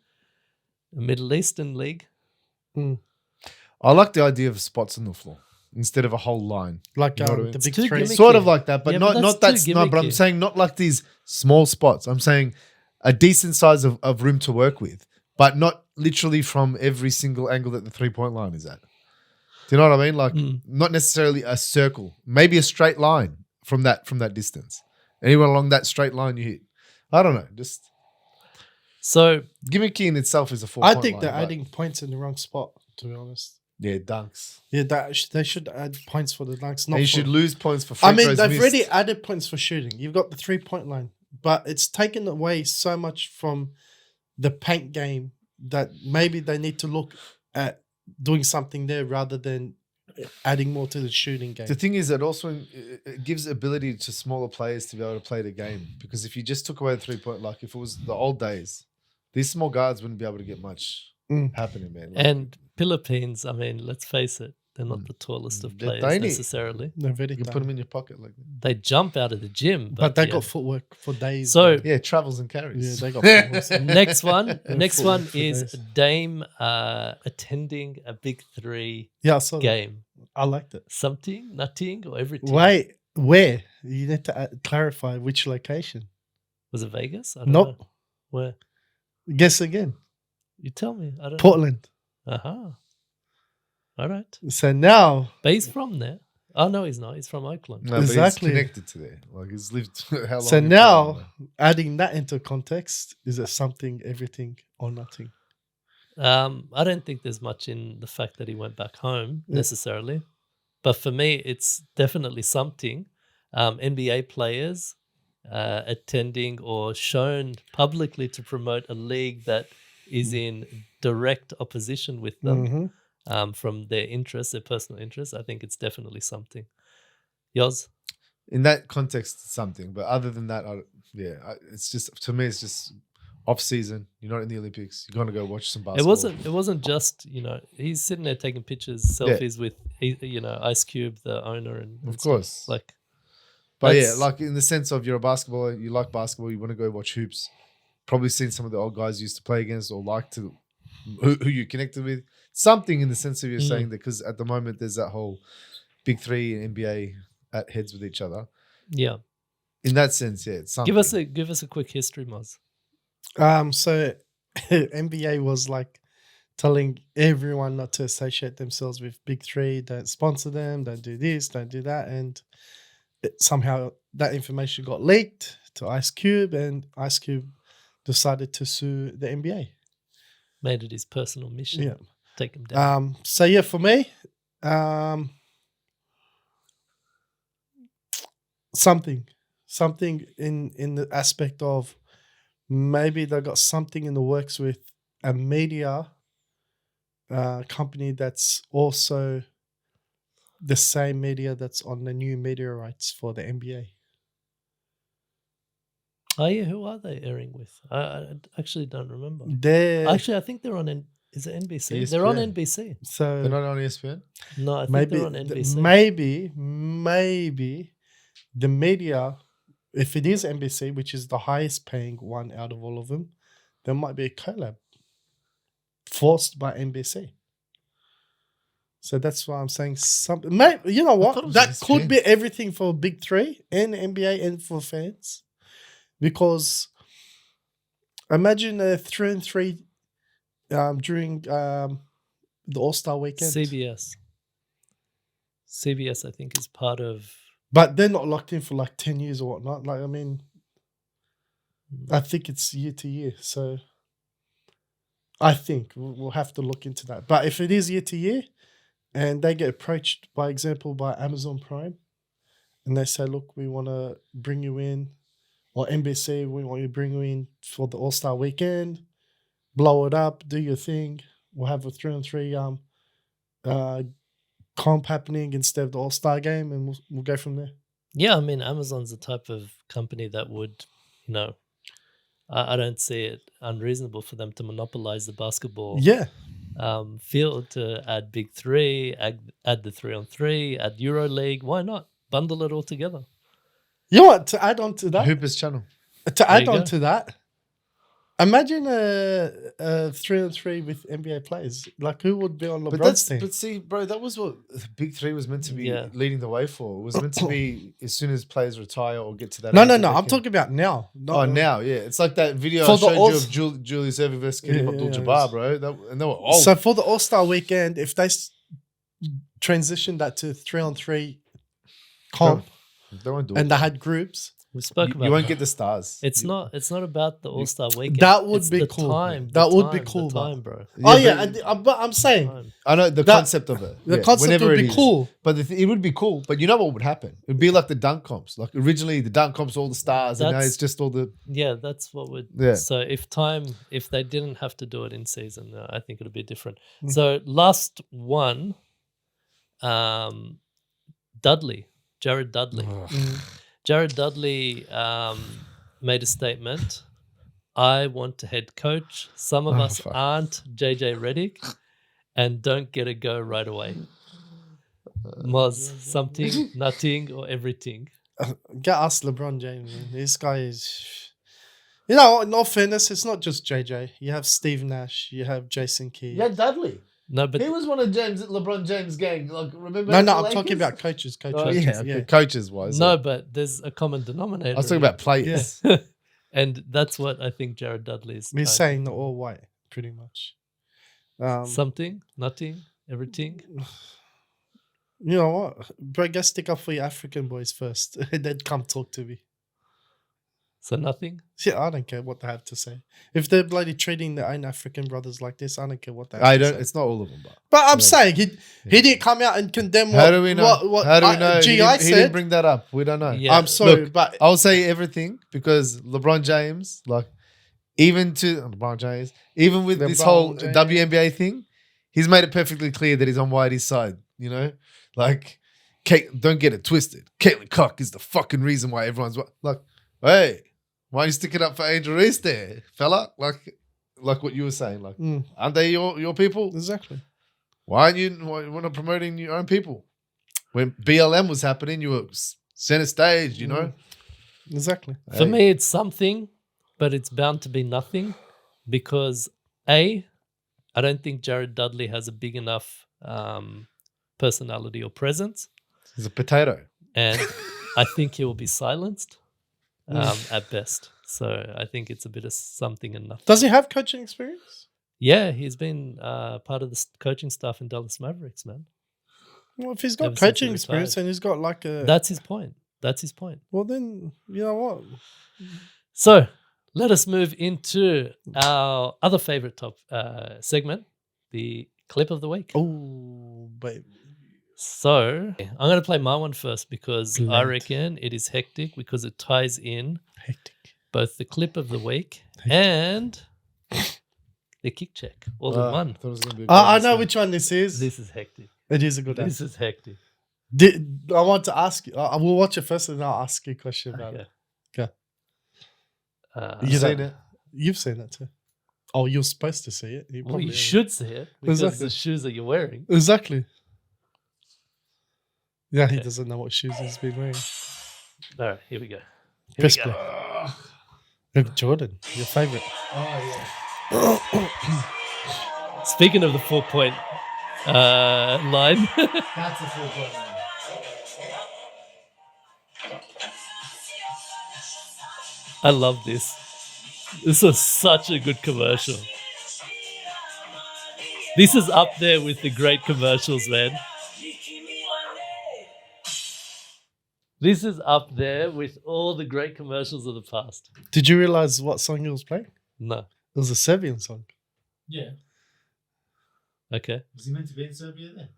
a Middle Eastern league. I like the idea of spots on the floor instead of a whole line. Like You know what I mean? the It's big too three. gimmicky. Sort of like that, but Yeah, but not that's too no. But I'm gimmicky. saying not like these small spots. I'm saying a decent size of room to work with, but not literally from every single angle that the 3-point line is at. Do you know what I mean? Like not necessarily a circle, maybe a straight line from that distance. Anyone along that straight line you hit. I don't know. Just So gimmicky in itself is a 4-point I line. think they're but- adding points in the wrong spot, to be honest. Yeah, dunks. Yeah, they should add points for the dunks. Not And you for, should lose points for free I mean, throws they've missed. already added points for shooting. You've got the 3-point line, but it's taken away so much from the paint game that maybe they need to look at doing something there rather than adding more to the shooting game. The thing is that also it gives ability to smaller players to be able to play the game. Because if you just took away the 3-point, like if it was the old days, these small guards wouldn't be able to get much happening, man. Like, and Philippines, I mean, let's face it, they're not the tallest of They're players tiny. necessarily. They're very you can put tiny. them in your pocket like that. They jump out of the gym, But they yeah. got footwork for days. So- man. Yeah, travels and yeah, carries. they got footwork. Next one Footwork for is days. Dame attending a Big Three Yeah, I saw that. game. I liked it. Something, nothing, or everything. Wait, where? You need to clarify which location. Was it Vegas? I don't Nope. know. Where? Guess again. You tell me. I don't Portland. know. Uh-huh. All right. So now, But he's from there. Oh, no, he's not. He's from Oakland. No, Exactly. but he's connected to there. Like he's lived how long? so in now, Portland, adding that into context, is it something, everything, or nothing? I don't think there's much in the fact that he went back home necessarily. But for me, it's definitely something. NBA players attending or shown publicly to promote a league that is in direct opposition with them from their interests, their personal interests. I think it's definitely something. Yoz? In that context, it's something. But other than that, it's just to me, it's just off season. You're not in the Olympics. You're gonna go watch some basketball. It wasn't just, he's sitting there taking pictures, selfies with Ice Cube, the owner, and Of stuff. course. Like, But yeah, that's- like in the sense of you're a basketballer, you like basketball, you want to go watch hoops. Probably seen some of the old guys you used to play against or like to who you connected with. Something in the sense of you're saying that because at the moment there's that whole Big Three and NBA at heads with each other. yeah. In that sense, yeah, it's something. Give us a quick history, Moz. So NBA was like telling everyone not to associate themselves with Big Three, don't sponsor them, don't do this, don't do that. And somehow that information got leaked to Ice Cube, and Ice Cube decided to sue the NBA. Made it his personal mission. Yeah. Take him down. So yeah, for me, something in the aspect of maybe they got something in the works with a media company that's also the same media that's on the new media rights for the NBA. Oh yeah, who are they airing with? I actually don't remember. They're Actually, I think they're on. Is it NBC? They're on ESPN. NBC. so They're not on ESPN. No, I think maybe they're on NBC. maybe the media, if it is NBC, which is the highest paying one out of all of them, there might be a collab forced by NBC. So that's why I'm saying something. You know thought it what? was That ESPN. could be everything for Big Three and NBA and for fans, because imagine a 3-and-3 during the All-Star weekend. CBS, I think, is part of But they're not locked in for like 10 years or whatnot. Like, I mean, I think it's year to year. So I think we'll have to look into that. But if it is year to year and they get approached, by example, by Amazon Prime, and they say, look, we want to bring you in, or NBC, we want you to bring you in for the All-Star weekend, blow it up, do your thing. We'll have a 3-on-3 comp happening instead of the All-Star game, and we'll go from there. Yeah, I mean, Amazon's the type of company that would, I don't see it unreasonable for them to monopolize the basketball Yeah. field, to add Big Three, add the 3-on-3, add EuroLeague. Why not? Bundle it all together. You know what? To add on to that, Hoopers channel. to add you on go. to that, imagine a 3-on-3 with NBA players. Like, who would be on LeBron's team? But see, bro, that was what the Big Three was meant to be Yeah. leading the way for. It was meant to be as soon as players retire or get to that. No. age that they I'm can- talking about now. Oh, now, yeah, it's like that video For I the showed you Alls- of Julius Erving versus Kareem Yeah, Abdul-Jabbar, bro. And they were old. So for the All-Star weekend, if they transition that to 3-on-3 comp They won't do and it. they had groups, We spoke about You won't that. get the stars. It's not about the All-Star weekend. That would It's be the cool. Time, That the would be time, cool, the man. time, bro. but I'm saying Time. I know the that- concept of it. the Yeah, concept whenever would it be is. cool. But it would be cool. But you know what would happen? It would be like the dunk comps. Like originally, the dunk comps, all the stars, and now That's- it's just all the. Yeah, that's what would. Yeah. So if they didn't have to do it in season, I think it'd be different. Mm. So last one, Jared Dudley. Jared Dudley made a statement. I want to head coach. Some of us fuck. aren't JJ Redick and don't get a go right away. Moz, something, nothing, or everything. Get us LeBron James. Man. This guy is, in all fairness, it's not just JJ. You have Steve Nash. You have Jason Kidd. Yeah, Dudley. No, but He was one of LeBron James' gang. Like remember? No, the I'm Lakers? talking about coaches. Oh, yeah, okay. Coaches wise. no, but there's a common denominator. I was talking about players. And that's what I think Jared Dudley is. We're saying they're all white, pretty much. Something, nothing, everything. You know what? Bro, go stick up for your African boys first, and then come talk to me. So nothing. Yeah, I don't care what they have to say. If they're bloody treating their own African brothers like this, I don't care what they have I to don't. say. It's not all of them, But I'm Yeah. saying he didn't come out and condemn How do we know? what How do we know? GI He didn't said. bring that up. We don't know. Yeah. I'm sorry, Look, but I'll say everything because LeBron James, like, even with this LeBron whole James. WNBA thing, he's made it perfectly clear that he's on Whitey's side. You know, like, don't get it twisted. Caitlin Cock is the fucking reason why everyone's like, hey, why are you sticking up for Angel Reese there, fella? Like what you were saying, like, aren't they your people? exactly. Why we're not promoting your own people? When BLM was happening, you were center stage, you know? Exactly. For me, it's something, but it's bound to be nothing because I don't think Jared Dudley has a big enough personality or presence, He's a potato. and I think he will be silenced at best. So I think it's a bit of something and nothing. Does he have coaching experience? Yeah, he's been part of the coaching staff in Dallas Mavericks, man. Well, if he's got Ever since he coaching experience retired. and he's got like a, That's his point. That's his point. well, then you know what? So let us move into our other favorite top segment, the clip of the week. Oh, babe. So I'm going to play my one first because I Brilliant. reckon it is hectic because it ties in Hectic. both the clip of the week and the kick check all in one. Thought it was gonna be a I great know mistake. which one this is. This is hectic. It is a good This answer. is hectic. I want to ask you. I will watch it first and I'll ask you a question about Okay. it. Okay. You You seen don't- it? You've seen it too. Oh, you're supposed to see it. You Well, probably you haven't. should see it because Exactly. the shoes that you're wearing. Exactly. Yeah, he Okay. doesn't know what shoes he's been wearing. All right, here we go. Here Press we go. play. Look, Jordan, your favorite. Speaking of the 4-point line, That's a full point. I love this. This was such a good commercial. This is up there with the great commercials, man. This is up there with all the great commercials of the past. Did you realize what song he was playing? No. It was a Serbian song. Yeah. Okay. Was he meant to be in Serbia then?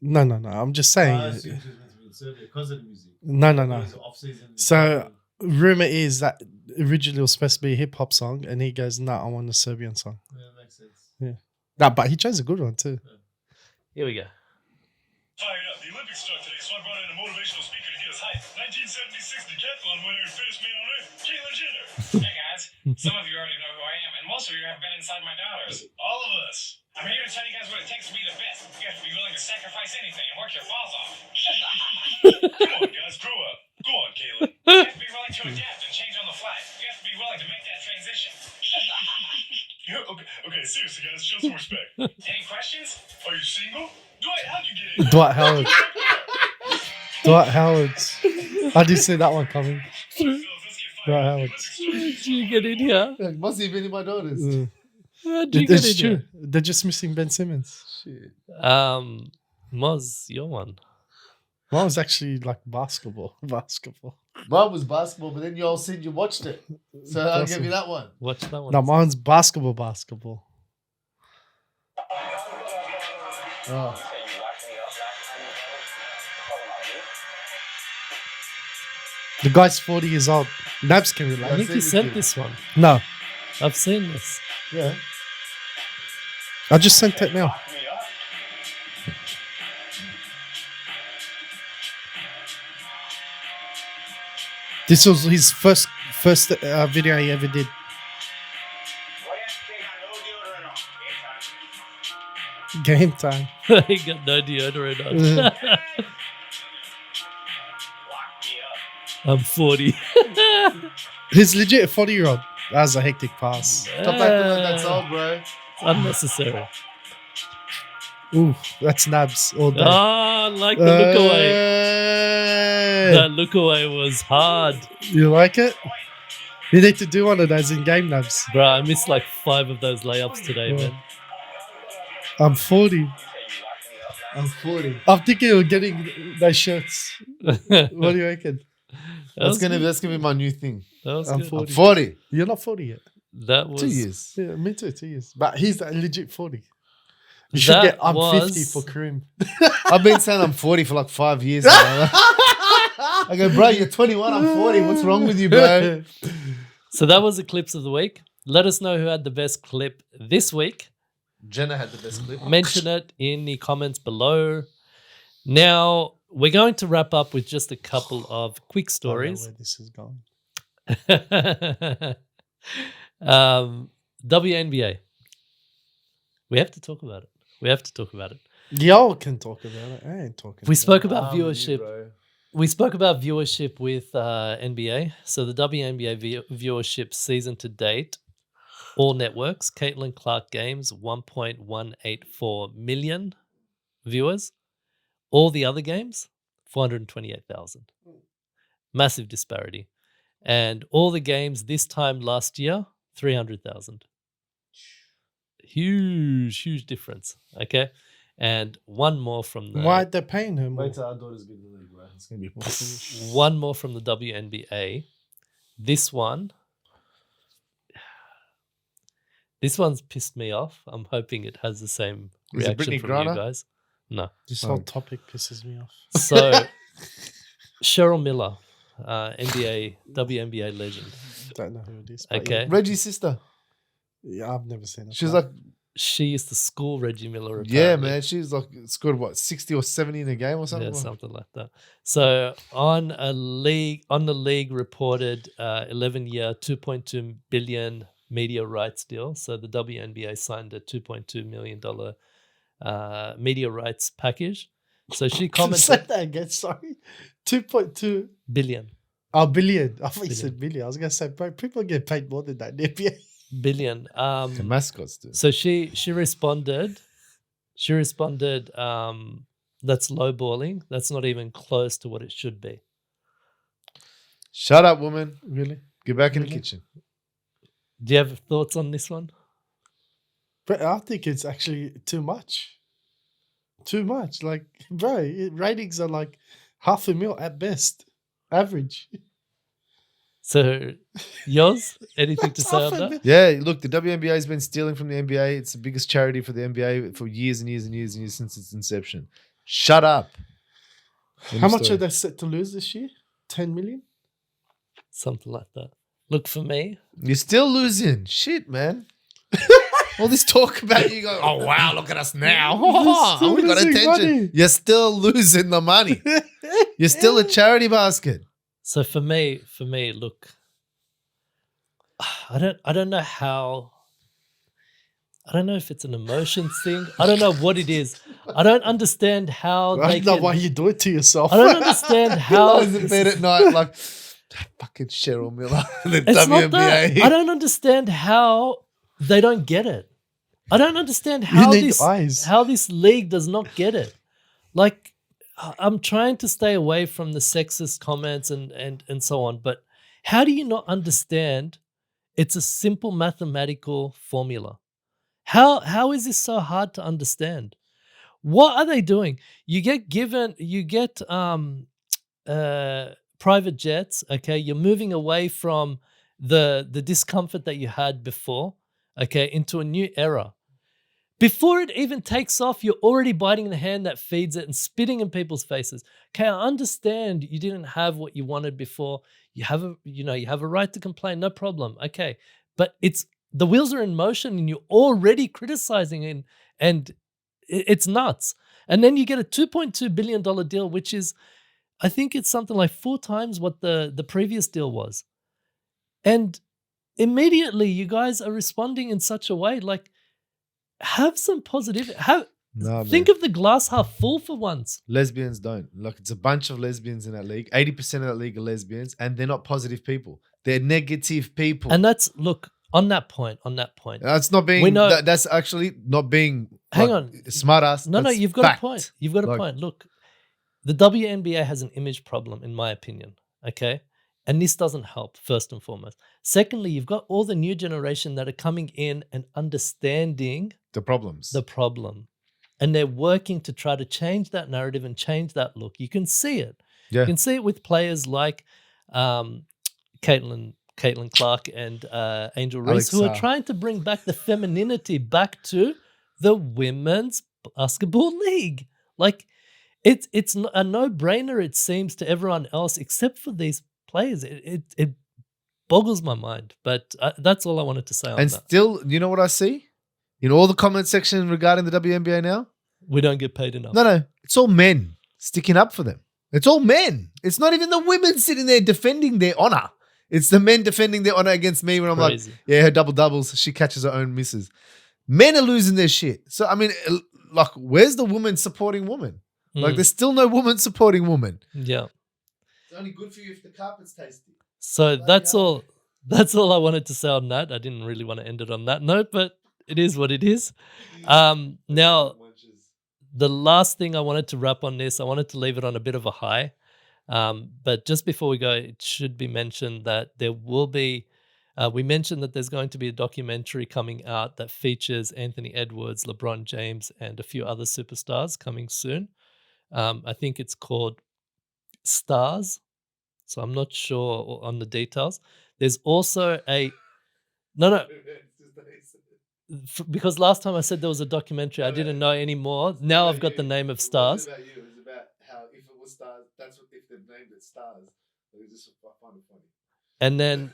No. I'm just saying. I assumed he was meant to be in Serbia because of the music. No. It was off-season. So, rumor is that originally it was supposed to be a hip hop song, and he goes, "No, I want a Serbian song." Yeah, makes sense. No, but he chose a good one too. Here we go. Fired up. The Olympics start today, so I brought in a motivational speaker to get us hyped. 1976 decathlon winner and fittest man on earth, Caitlyn Jenner. Hey guys, some of you already know who I am, and most of you have been inside my daughters. All of us. I'm here to tell you guys what it takes to be the best. You have to be willing to sacrifice anything and work your balls off. Come on, guys, grow up. Go on, Caitlyn. You have to be willing to adapt and change on the fly. You have to be willing to make that transition. Okay, seriously, guys, show some respect. Any questions? Are you single? Dwight, how'd you get in? Dwight Howard. Dwight Howard. I did see that one coming. Fellas, let's get fired Dwight up. Howard. Did you get in here? Must have been in my daughters. How'd you get in It's true. here? They're just missing Ben Simmons. Shit. Moz, your one. Mine was actually like basketball. Mine was basketball, but then you all said you watched it. So I'll give you that one. Watch that one. No, mine's basketball. Oh. The guy's 40 years old. Nabs can I relate. think you sent this one. No, I've seen this. Yeah. I just sent it now. This was his first video he ever did. Game time. He got no deodorant on. I'm 40. He's legit a 40-year-old. That was a hectic pass. Stop acting like that's old, bro. It's unnecessary. Ooh, that's Nabs all day. Oh, I like the look away. Hey! That look away was hard. You like it? You need to do one of those in game, Nabs. Bro, I missed like 5 of those layups today, man. I'm 40. I'm 40. I'm thinking of getting those shirts. What do you reckon? That's gonna be my new thing. That was I'm good. 40. 40. You're not 40 yet. That was 2 years. Yeah, me too, 2 years. But he's a legit 40. You should That get I'm was- 50 for Kareem. I've been saying I'm 40 for like 5 years now. I go, bro, you're 21, I'm 40. What's wrong with you, bro? So that was the clips of the week. Let us know who had the best clip this week. Jenna had the best clip. Mention it in the comments below. Now, we're going to wrap up with just a couple of quick I don't know stories. where this is going. WNBA. We have to talk about it. Y'all can talk about it. I ain't talking We about spoke it. about viewership. We spoke about viewership with NBA. So the WNBA viewership season to date, all networks, Caitlin Clark games, 1.184 million viewers. All the other games, 428,000. Massive disparity. And all the games this time last year, 300,000. Huge difference. Okay. And one more from the Why they're paying her more? Wait till our daughters get in the league, bro. It's gonna be one more from the WNBA. This one's pissed me off. I'm hoping it has the same Is it reaction Brittany from Griner? you guys. No. This whole topic pisses me off. So Cheryl Miller, WNBA legend. Don't know who it is. but Okay. Reggie's sister. Yeah, I've never seen it. She's like, She used to school Reggie Miller. yeah, apparently. man. She's like scored what 60 or 70 in a game or something. Yeah, something like that. So on the league reported 11-year, $2.2 billion media rights deal. So the WNBA signed a $2.2 million media rights package. So she Say commented that again. Sorry, 2.2. billion. Oh, billion. I thought you Billion. said billion. I was gonna say, bro, people get paid more than that in the NBA. Billion. The mascots do. So she responded. That's lowballing. That's not even close to what it should be. Shut up, woman. Really? Get back in the Really? kitchen. Do you have thoughts on this one? But I think it's actually too much. Too much. Like, bro, ratings are like 500,000 at best. Average. So, yours? Anything to say on Tough, that? Yeah, look, the WNBA has been stealing from the NBA. It's the biggest charity for the NBA for years and years and years and years since its inception. Shut up. How much are they set to lose this year? 10 million? Something like that. Look, for me, You're still losing. Shit, man. All this talk about you going, oh, wow, look at us now. still We got losing attention. money. You're still losing the money. You're still a charity basket. so for me, look, I don't know how. I don't know if it's an emotions thing. I don't know what it is. I don't understand how I they don't know can. why you do it to yourself. I don't understand how. Lies in bed at night like, fucking Cheryl Miller. The It's not that. WNBA. I don't understand how they don't get it. I don't understand You how need eyes. how this league does not get it. Like, I'm trying to stay away from the sexist comments and so on, but how do you not understand it's a simple mathematical formula? How is this so hard to understand? What are they doing? You get private jets, okay? You're moving away from the discomfort that you had before, okay, into a new era. Before it even takes off, you're already biting the hand that feeds it and spitting in people's faces. Okay, I understand you didn't have what you wanted before. You have a right to complain, no problem. Okay, but the wheels are in motion and you're already criticizing and it's nuts. And then you get a $2.2 billion deal, which is, I think it's something like 4 times what the previous deal was. And immediately you guys are responding in such a way, like, have some positive. Think of the glass half full for once. Lesbians don't. Look, it's a bunch of lesbians in that league. 80% of that league are lesbians, and they're not positive people. They're negative people. And that's, look, on that point. That's not being. We know- That's actually not being. Hang like, on. smart ass. No, That's you've got fact. a point. You've got a Like- point. Look, the WNBA has an image problem, in my opinion. Okay. And this doesn't help, first and foremost. Secondly, you've got all the new generation that are coming in and understanding The problems. the problem. And they're working to try to change that narrative and change that look. You can see it. Yeah. You can see it with players like Caitlin Clark and Angel Reese, who are Alexa. trying to bring back the femininity back to the women's basketball league. Like, it's a no-brainer, it seems, to everyone else except for these players. It boggles my mind. But that's all I wanted to say on and that. still, you know what I see? In all the comment section regarding the WNBA now? We don't get paid enough. No. It's all men sticking up for them. It's all men. It's not even the women sitting there defending their honor. It's the men defending their honor against me when I'm Crazy. like, yeah, her double doubles, she catches her own misses. Men are losing their shit. So, I mean, like, where's the woman supporting woman? Like, there's still no woman supporting woman. Yeah. It's only good for you if the carpet's tasty. So that's all. That's all I wanted to say on that. I didn't really want to end it on that note, but it is what it is. Now, the last thing I wanted to wrap on this, I wanted to leave it on a bit of a high. But just before we go, it should be mentioned that there will be. We mentioned that there's going to be a documentary coming out that features Anthony Edwards, LeBron James, and a few other superstars coming soon. I think it's called Stars. So I'm not sure on the details. There's also a because last time I said there was a documentary, I didn't know anymore. Now I've got the name of Stars. It was about how if it was Stars, that's what if they've named it Stars. It was just find it funny. And then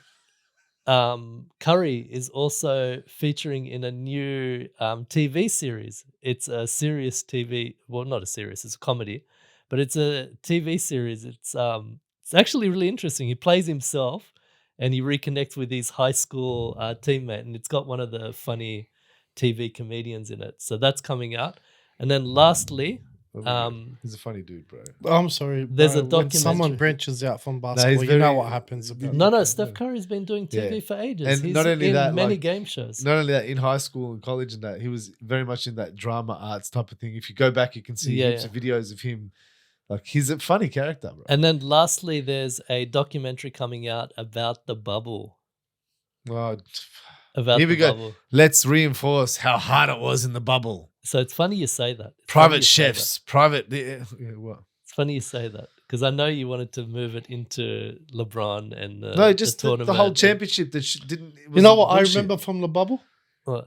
Curry is also featuring in a new TV series. It's a serious TV. Well, not a series. It's a comedy, but it's a TV series. It's actually really interesting. He plays himself, and he reconnects with his high school teammate, and it's got one of the funny TV comedians in it. So that's coming out. And then lastly, he's a funny dude, bro. I'm sorry. There's a when documentary. someone branches out from basketball, he's you know very- what happens. No, Steph Curry's been doing TV Yeah. for ages. And He's not only in that, many like, game shows. Not only that, in high school and college and that, he was very much in that drama arts type of thing. If you go back, you can see Yeah, heaps of videos of him. Like, he's a funny character, bro. And then lastly, there's a documentary coming out about the bubble. Well, About here the we go. bubble. Let's reinforce how hard it was in the bubble. So it's funny you say that. It's funny Private you say chefs, private. Yeah, what? It's funny you say that. Because I know you wanted to move it into LeBron and No, just the the tournament. whole championship that didn't. You know what I remember from the bubble? What?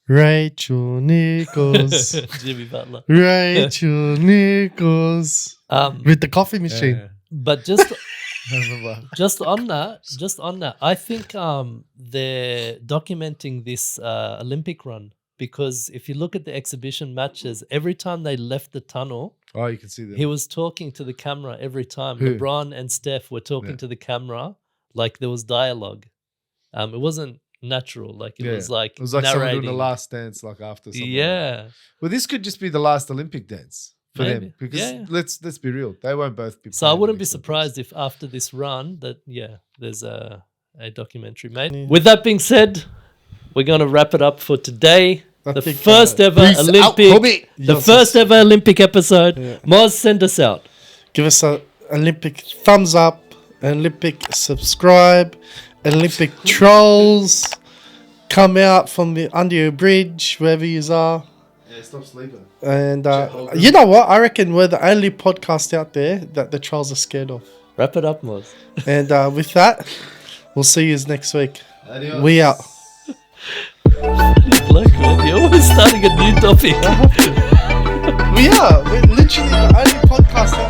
Rachel Nichols. Jimmy Butler. Rachel Nichols. With the coffee machine. Yeah. But just I remember. just on that, I think they're documenting this Olympic run because if you look at the exhibition matches, every time they left the tunnel, Oh, you can see that. he was talking to the camera every time. Who? LeBron and Steph were talking Yeah. to the camera like there was dialogue. It wasn't natural. Like it was like It was like someone narrating. doing the last dance, like after something. Yeah. Well, this could just be the last Olympic dance for Maybe. them because Yeah. let's be real, they won't both be. So I playing wouldn't be next surprised if after this run that there's a documentary made. Yeah. With that being said, we're gonna wrap it up for today. I The think, first ever peace out, Olympic, homie. the Yes, first ever Olympic episode. Yeah. Moz, send us out. Give us a Olympic thumbs up, Olympic subscribe, Olympic trolls. Come out from the under your bridge, wherever you are. Yeah, stop sleeping. And you know what? I reckon we're the only podcast out there that the trolls are scared of. Wrap it up, Moz. And with that, we'll see you next week. Adios. We out. Look, man, you're always starting a new topic. We are. We're literally the only podcast out